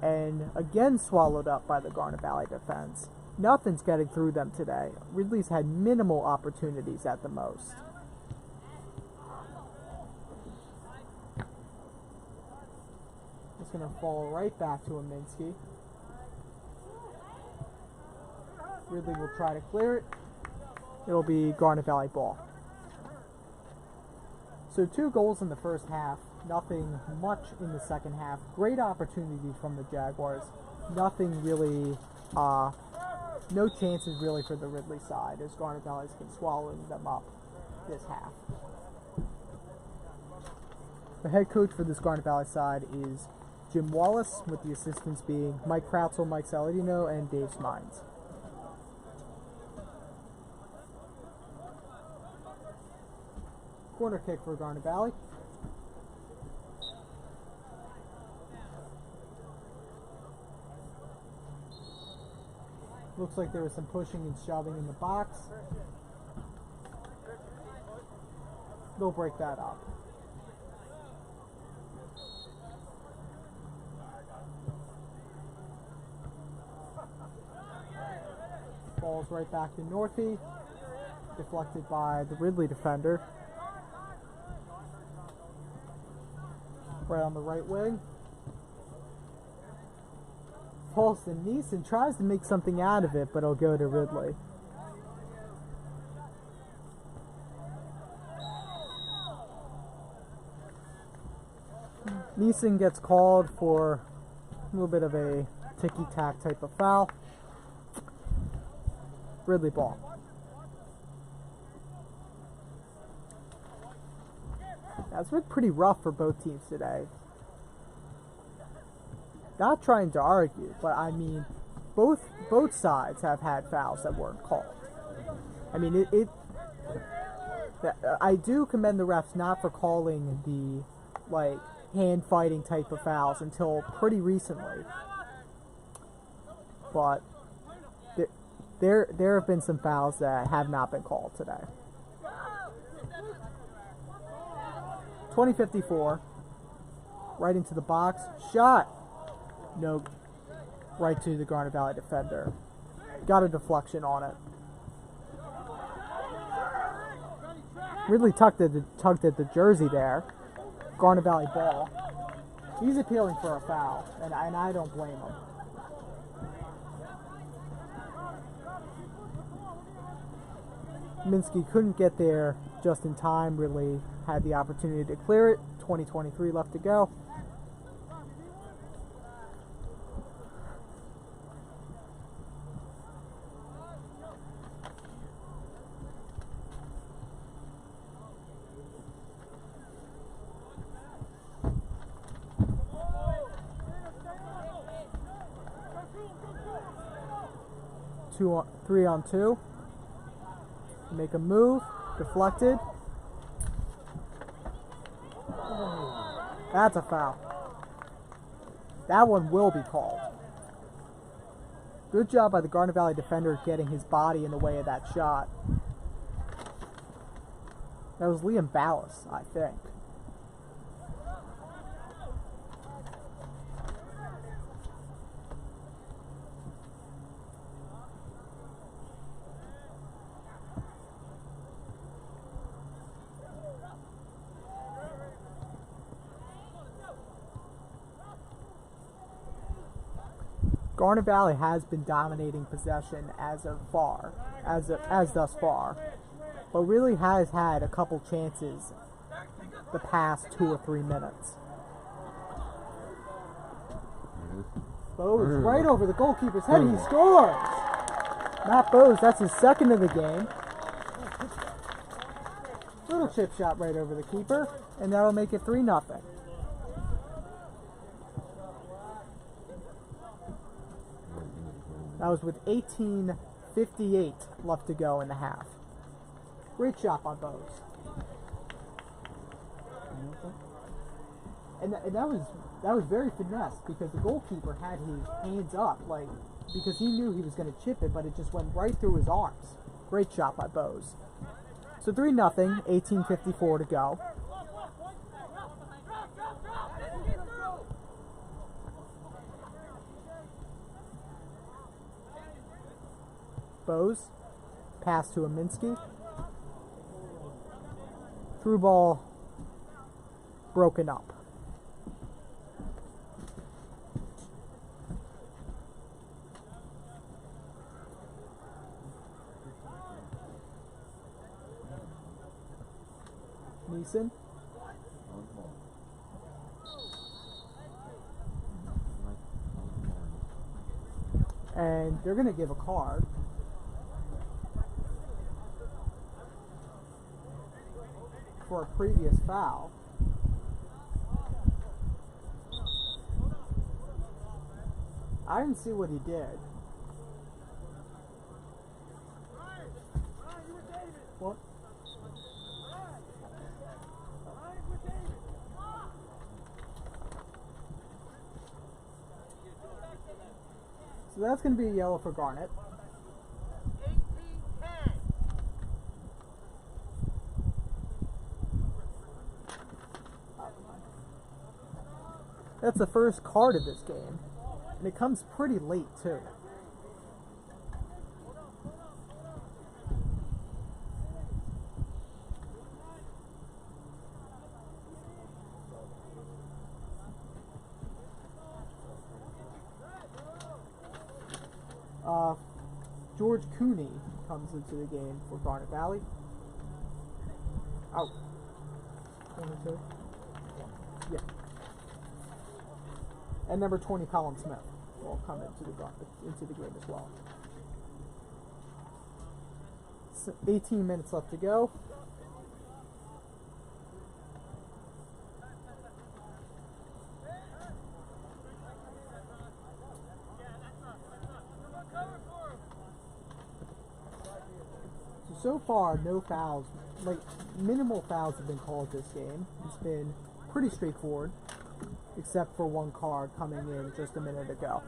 Speaker 2: And again swallowed up by the Garnet Valley defense. Nothing's getting through them today. Ridley's had minimal opportunities at the most. It's going to fall right back to Minsky. Ridley will try to clear it. It'll be Garnet Valley ball. So 2 goals in the first half. Nothing much in the second half. Great opportunity from the Jaguars. Nothing really, no chances really for the Ridley side as Garnet Valley's been swallowing them up this half. The head coach for this Garnet Valley side is Jim Wallace, with the assistants being Mike Krautzel, Mike Saladino, and Dave Smines. Corner kick for Garnet Valley. Looks like there was some pushing and shoving in the box. They'll break that up. Ball's right back to Northey. Deflected by the Ridley defender. Right on the right wing. Falls to Neeson, tries to make something out of it, but it'll go to Ridley. Neeson gets called for a little bit of a ticky-tack type of foul. Ridley ball. Now, it's been pretty rough for both teams today. Not trying to argue, but I mean, both sides have had fouls that weren't called. I mean, I do commend the refs not for calling the, like, hand fighting type of fouls until pretty recently. But there have been some fouls that have not been called today. 20-54, right into the box, shot. No, right to the Garnet Valley defender. Got a deflection on it. Ridley tugged at the jersey there. Garnet Valley ball. He's appealing for a foul, and I don't blame him. Minsky couldn't get there just in time. Ridley had the opportunity to clear it. 20:23 left to go. Three on two. Make a move. Deflected. That's a foul. That one will be called. Good job by the Garnet Valley defender getting his body in the way of that shot. That was Liam Ballas, I think. Garnet Valley has been dominating possession as thus far, but really has had a couple chances the past 2 or 3 minutes. Bowes right over the goalkeeper's head. He scores! Matt Bowes, that's his second of the game. Little chip shot right over the keeper, and that'll make it 3-0. That was with 18:58 left to go in the half. Great shot by Bowes. And that was very finesse because the goalkeeper had his hands up, like, because he knew he was going to chip it, but it just went right through his arms. Great shot by Bowes. So 3-0, 18:54 to go. Bowes, pass to Minsky. Through ball, broken up. Neeson. And they're going to give a card. For a previous foul. I didn't see what he did. What? So that's going to be a yellow for Garnet. That's the first card of this game, and it comes pretty late too. George Cooney comes into the game for Garnet Valley. Out. 22. Yeah. And number 20, Colin Smith, will come into the game as well. So 18 minutes left to go. So far, no fouls, like minimal fouls have been called this game. It's been pretty straightforward, except for one card coming in just a minute ago.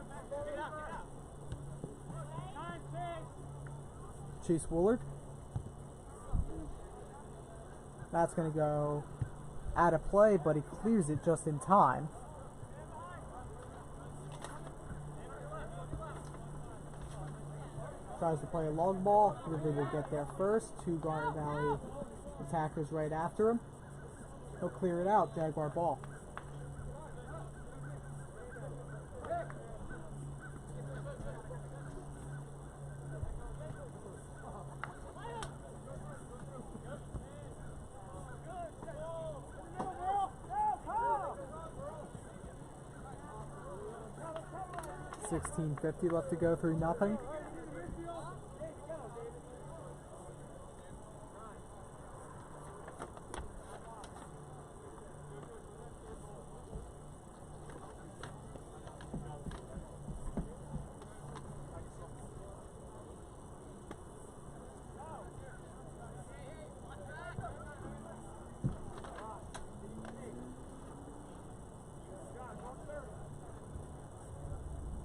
Speaker 2: Chase Woolard. That's going to go out of play, but he clears it just in time. Tries to play a long ball. Ridley will get there first. 2 Garnet Valley attackers right after him. He'll clear it out. Jaguar ball. 16:50 left to go, 3-0.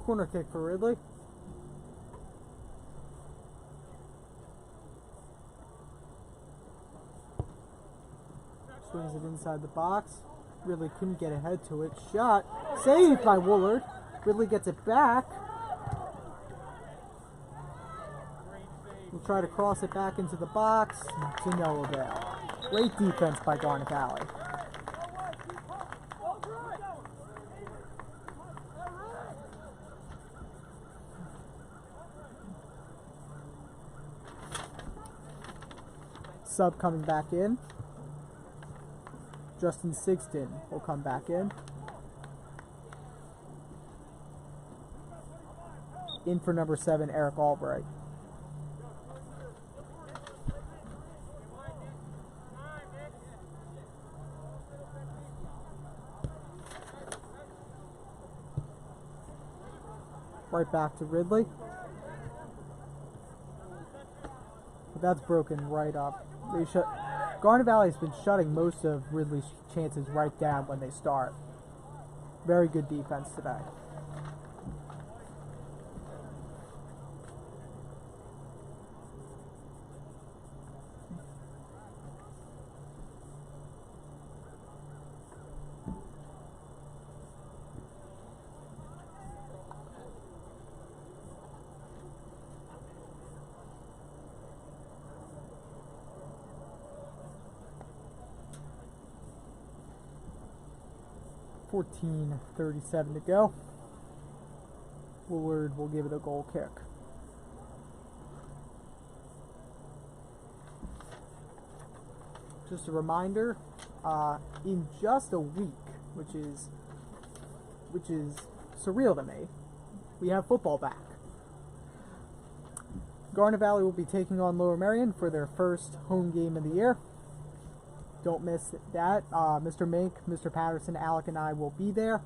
Speaker 2: Corner kick for Ridley. Swings it inside the box. Ridley couldn't get ahead to it. Shot. Saved by Woolard. Ridley gets it back. We'll try to cross it back into the box. To no avail. Great defense by Garnet Valley. Sub coming back in. Justin Sigston will come back in. In for number 7, Eric Albright. Right back to Ridley. But that's broken right up. Garnet Valley has been shutting most of Ridley's chances right down when they start. Very good defense today. .37 to go. Woolard will give it a goal kick. Just a reminder, in just a week, which is surreal to me, we have football back. Garnet Valley will be taking on Lower Merion for their first home game of the year. Don't miss that. Mr. Mink, Mr. Patterson, Alec, and I will be there.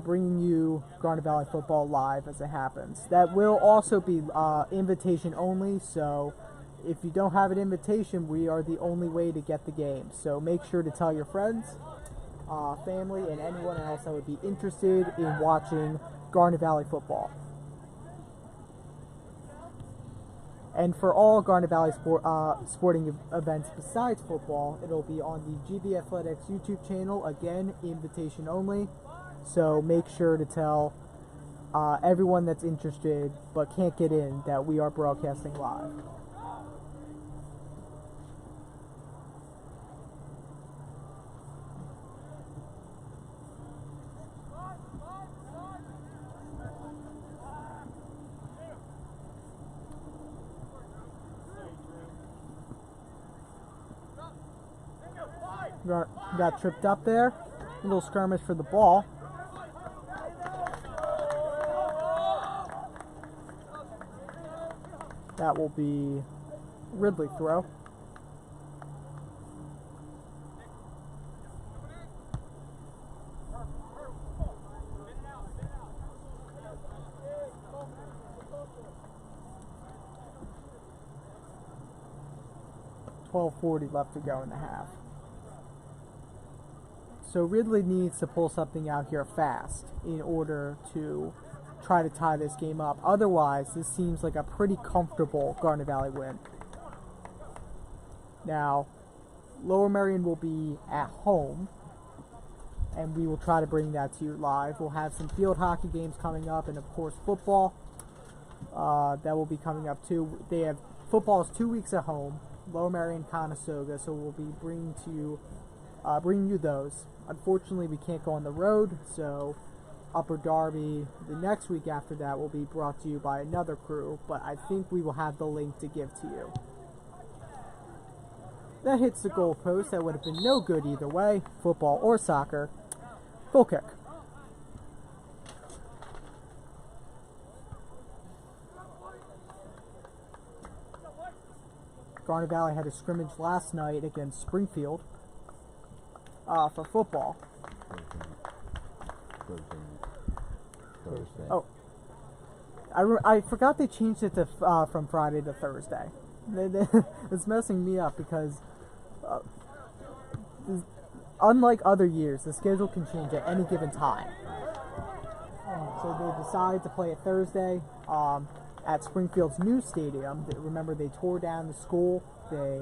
Speaker 2: Bringing you Garnet Valley football live as it happens. That will also be invitation only, so if you don't have an invitation, we are the only way to get the game. So make sure to tell your friends, family, and anyone else that would be interested in watching Garnet Valley football. And for all Garnet Valley sporting events besides football, it'll be on the GB Athletics YouTube channel. Again, invitation only. So make sure to tell everyone that's interested but can't get in that we are broadcasting live. Got tripped up there. A little skirmish for the ball. That will be Ridley throw. .40 left to go in the half. So Ridley needs to pull something out here fast in order to try to tie this game up. Otherwise, this seems like a pretty comfortable Garnet Valley win. Now, Lower Merion will be at home, and we will try to bring that to you live. We'll have some field hockey games coming up, and of course football. That will be coming up too. They have football is 2 weeks at home. Lower Merion, Conestoga, so we'll be bringing you those. Unfortunately, we can't go on the road, so Upper Darby the next week after that will be brought to you by another crew, but I think we will have the link to give to you. That hits the goal post. That would have been no good either way, football or soccer. Goal kick. Garnet Valley had a scrimmage last night against Springfield for football.
Speaker 3: Thursday.
Speaker 2: Oh, I forgot they changed it to from Friday to Thursday. It's messing me up because unlike other years, the schedule can change at any given time. So they decided to play it Thursday at Springfield's new stadium. Remember, they tore down the school. They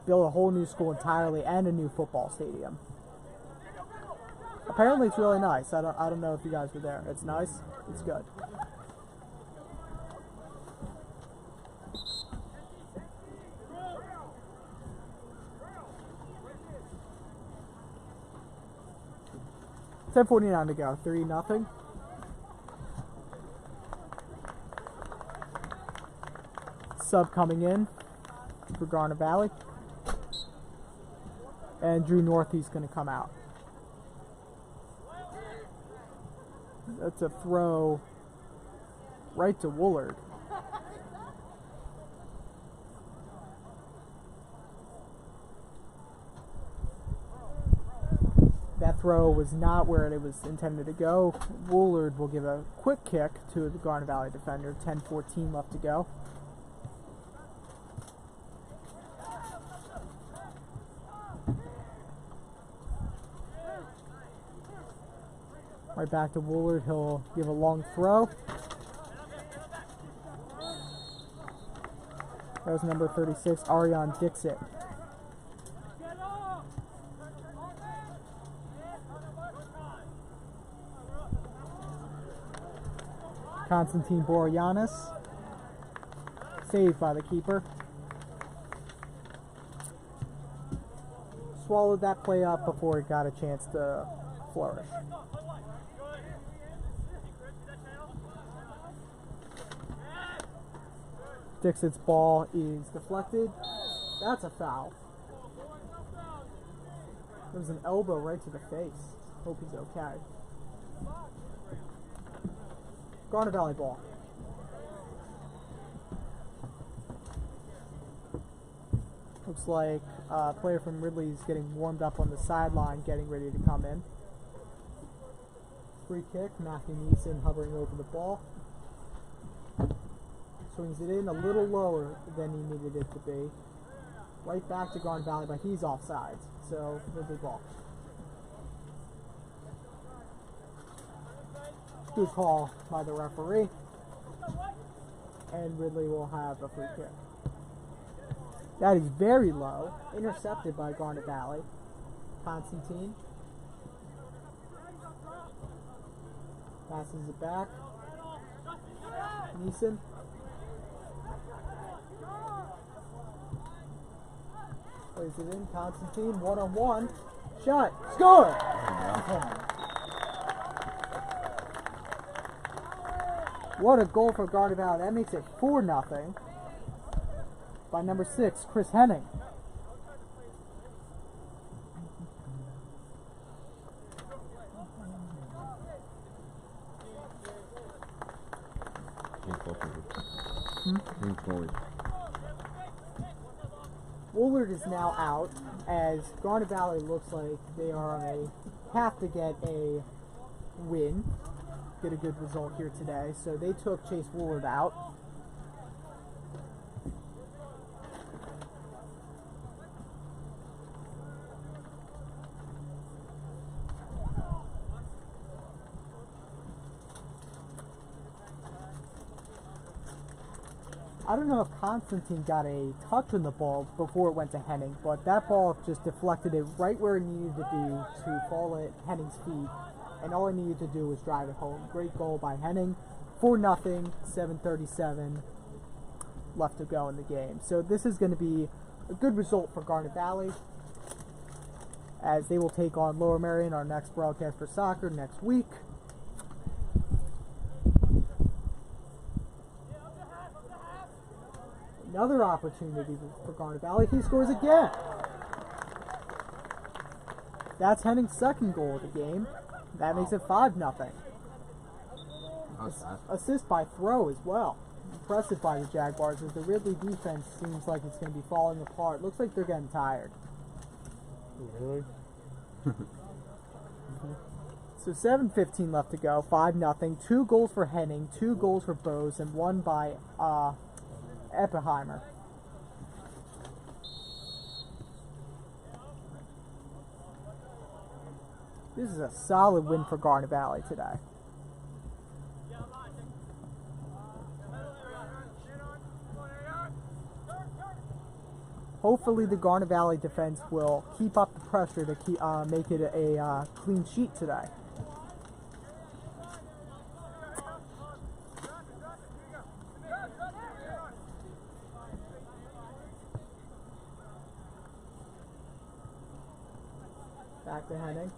Speaker 2: built a whole new school entirely and a new football stadium. Apparently, it's really nice. I don't know if you guys were there. It's nice. It's good. $10:49 to go. 3-0. Sub coming in for Garnet Valley. And Drew Northey's going to come out. That's a throw right to Woolard. That throw was not where it was intended to go. Woolard will give a quick kick to the Garnet Valley defender. 10:14 left to go. Right back to Woolard. He'll give a long throw. That was number 36, Ariane Dixit. Konstantin Boryanis. Saved by the keeper. Swallowed that play up before it got a chance to flourish. Dixit's ball is deflected. That's a foul. There was an elbow right to the face. Hope he's okay. Garnet Valley ball. Looks like a player from Ridley is getting warmed up on the sideline, getting ready to come in. Free kick, Matthew Neeson hovering over the ball. Swings it in a little lower than he needed it to be. Right back to Garnet Valley, but he's offsides. So, Ridley ball. Good call by the referee. And Ridley will have a free kick. That is very low. Intercepted by Garnet Valley. Constantine. Passes it back. Neeson. Plays it in. Constantine. One-on-one. Shot. Score! What a goal for Garnet Valley. That makes it 4-0. By number 6, Chris Henning. Woolard is now out as Garnet Valley looks like they are on a path to get a win, get a good result here today. So they took Chase Woolard out. I don't know if Constantine got a touch on the ball before it went to Henning, but that ball just deflected it right where it needed to be to fall at Henning's feet, and all it needed to do was drive it home. Great goal by Henning. 4-0, 7:37 left to go in the game. So this is going to be a good result for Garnet Valley, as they will take on Lower Merion, our next broadcast for soccer next week. Another opportunity for Garnet Valley. He scores again. That's Henning's second goal of the game. That makes it 5-0. Assist by throw as well. impressive by the Jaguars is the Ridley defense seems like it's going to be falling apart. Looks like they're getting tired.
Speaker 1: Really?
Speaker 2: So 7:15 left to go, 5-0. 2 goals for Henning, 2 goals for Bose, and 1 by Eppenheimer. This is a solid win for Garnet Valley today. Hopefully the Garnet Valley defense will keep up the pressure to keep, make it a clean sheet today. Back to Henning.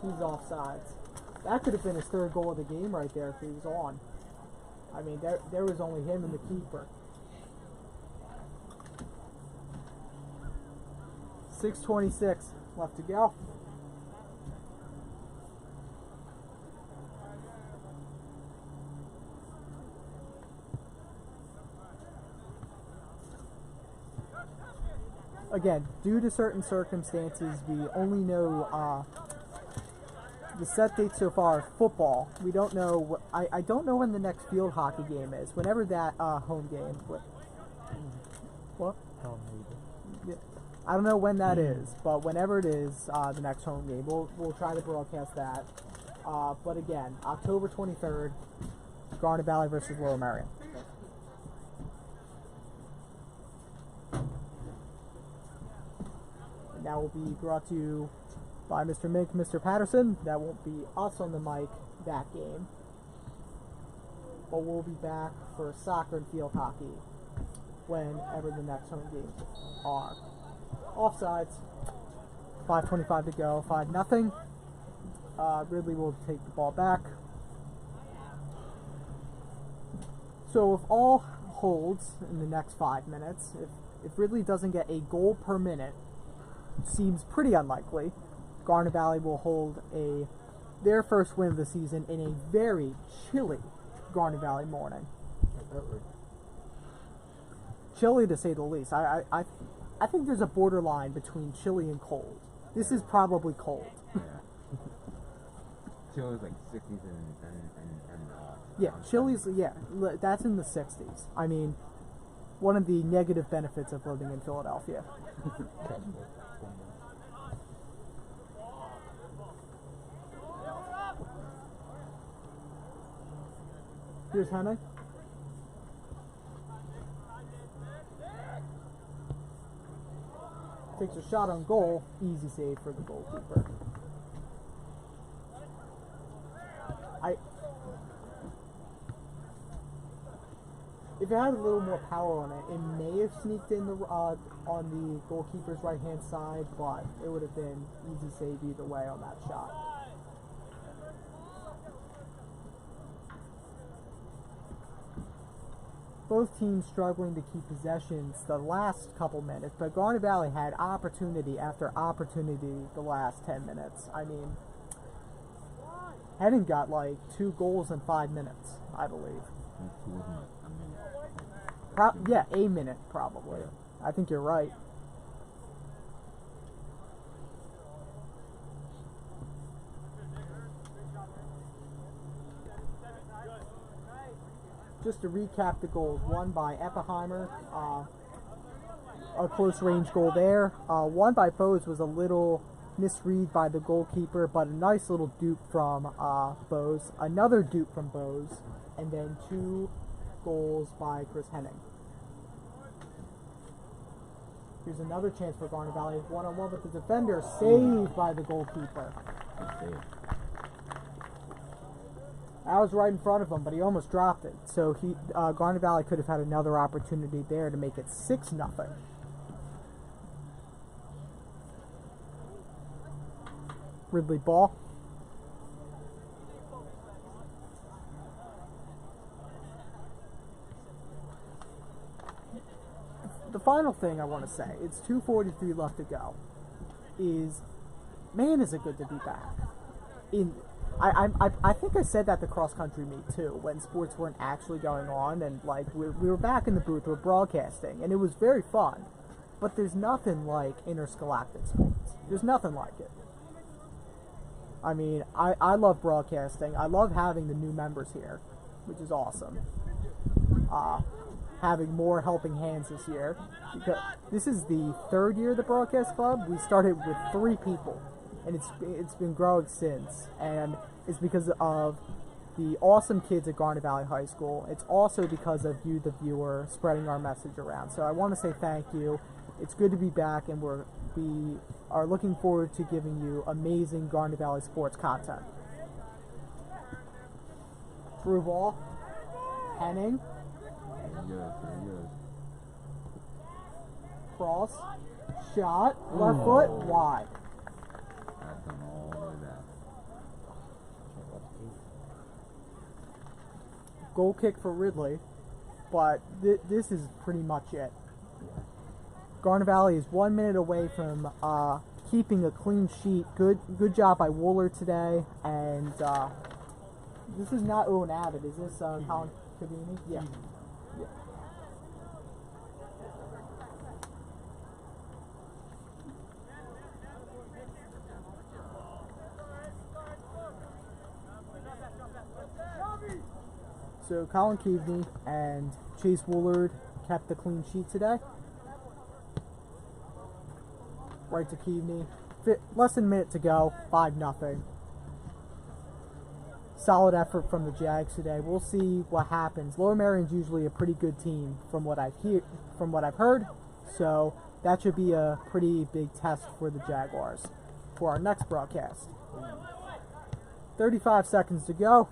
Speaker 2: He's offsides. That could have been his 3rd goal of the game right there if he was on. I mean, there was only him and the keeper. 6:26 left to go. Again, due to certain circumstances, we only know the set date so far is football. We don't know. I don't know when the next field hockey game is. Whenever that home game. What? Yeah. I don't know when that is, but whenever it is, the next home game, we'll try to broadcast that. But again, October 23rd, Garnet Valley versus Lower Merion. And that will be brought to you by Mr. Mink, Mr. Patterson. That won't be us on the mic that game, but we'll be back for soccer and field hockey whenever the next home games are. Offsides, 5:25 to go, 5-0. Ridley will take the ball back. So if all holds in the next 5 minutes, if Ridley doesn't get a goal per minute, seems pretty unlikely, Garnet Valley will hold their first win of the season in a very chilly Garnet Valley morning. Chilly to say the least. I think there's a borderline between chilly and cold. This is probably cold.
Speaker 3: Yeah. Chili's like 60s and
Speaker 2: yeah, Chili's, yeah, that's in the 60s. I mean, one of the negative benefits of living in Philadelphia. Here's Henning. Takes a shot on goal. Easy save for the goalkeeper. If it had a little more power on it, it may have sneaked in on the goalkeeper's right-hand side, but it would have been easy save either way on that shot. Both teams struggling to keep possessions the last couple minutes, but Garnet Valley had opportunity after opportunity the last 10 minutes. I mean, Henning got like 2 goals in 5 minutes, I believe. Yeah, a minute probably. I think you're right. Just to recap the goals, one by Eppenheimer, a close range goal there. One by Bose was a little misread by the goalkeeper, but a nice little dupe from Bose. Another dupe from Bose, and then 2 goals by Chris Henning. Here's another chance for Garnet Valley, 1-on-1 with the defender, saved by the goalkeeper. That was right in front of him, but he almost dropped it. So Garnet Valley could have had another opportunity there to make it 6-0. Ridley ball. The final thing I want to say, it's 2:43 left to go, is, man, is it good to be back. I think I said that the cross country meet too, when sports weren't actually going on, and like we were back in the booth, we're broadcasting, and it was very fun. But there's nothing like interscholastic sports. There's nothing like it. I mean, I love broadcasting. I love having the new members here, which is awesome. Having more helping hands this year, because this is the third year of the broadcast club. We started with 3 people, and it's been growing since, and it's because of the awesome kids at Garnet Valley High School. It's also because of you, the viewer, spreading our message around. So I want to say thank you. It's good to be back, and we are looking forward to giving you amazing Garnet Valley sports content. Through ball, Henning,
Speaker 3: Very good.
Speaker 2: cross, shot, left foot, wide.
Speaker 3: That's done all the way back.
Speaker 2: Goal kick for Ridley, but this is pretty much it. Garnet Valley is 1 minute away from keeping a clean sheet. Good job by Wooler today, and this is not Owen Abbott. Is this Colin Cavini? Yeah. Yeah. So Colin Keaveney and Chase Woolard kept the clean sheet today. Right to Keaveney. Less than a minute to go. 5-0. Solid effort from the Jags today. We'll see what happens. Lower Merion's usually a pretty good team from what I've heard. So that should be a pretty big test for the Jaguars for our next broadcast. 35 seconds to go.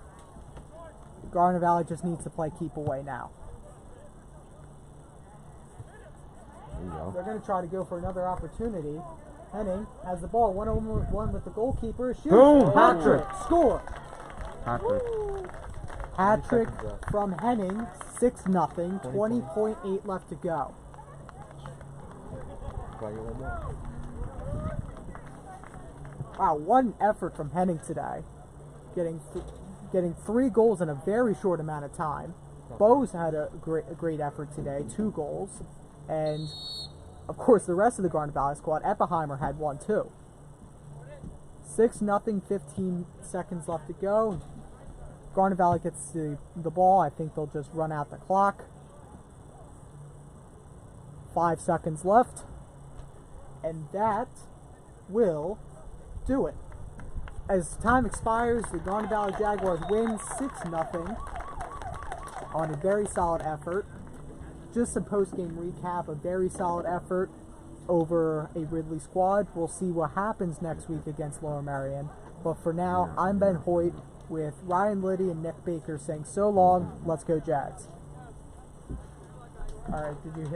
Speaker 2: Garnet Valley just needs to play keep away now.
Speaker 3: There you go.
Speaker 2: They're going to try to go for another opportunity. Henning has the ball 1-on-1 with the goalkeeper. Shoots.
Speaker 3: Boom!
Speaker 2: Hat-trick. Score.
Speaker 3: Hat-trick.
Speaker 2: Hat-trick from Henning. 6-0. 20.8 left to go. Wow, what an effort from Henning today. Getting 3 goals in a very short amount of time. Bose had a great effort today, 2 goals. And, of course, the rest of the Garnet Valley squad, Eppenheimer had 1 too. 6-0, 15 seconds left to go. Garnet Valley gets the ball. I think they'll just run out the clock. 5 seconds left. And that will do it. As time expires, the Garnet Valley Jaguars win 6-0 on a very solid effort. Just some post-game recap, a very solid effort over a Ridley squad. We'll see what happens next week against Lower Merion. But for now, I'm Ben Hoyt with Ryan Liddy and Nick Baker saying so long, let's go Jags. All right, did you hit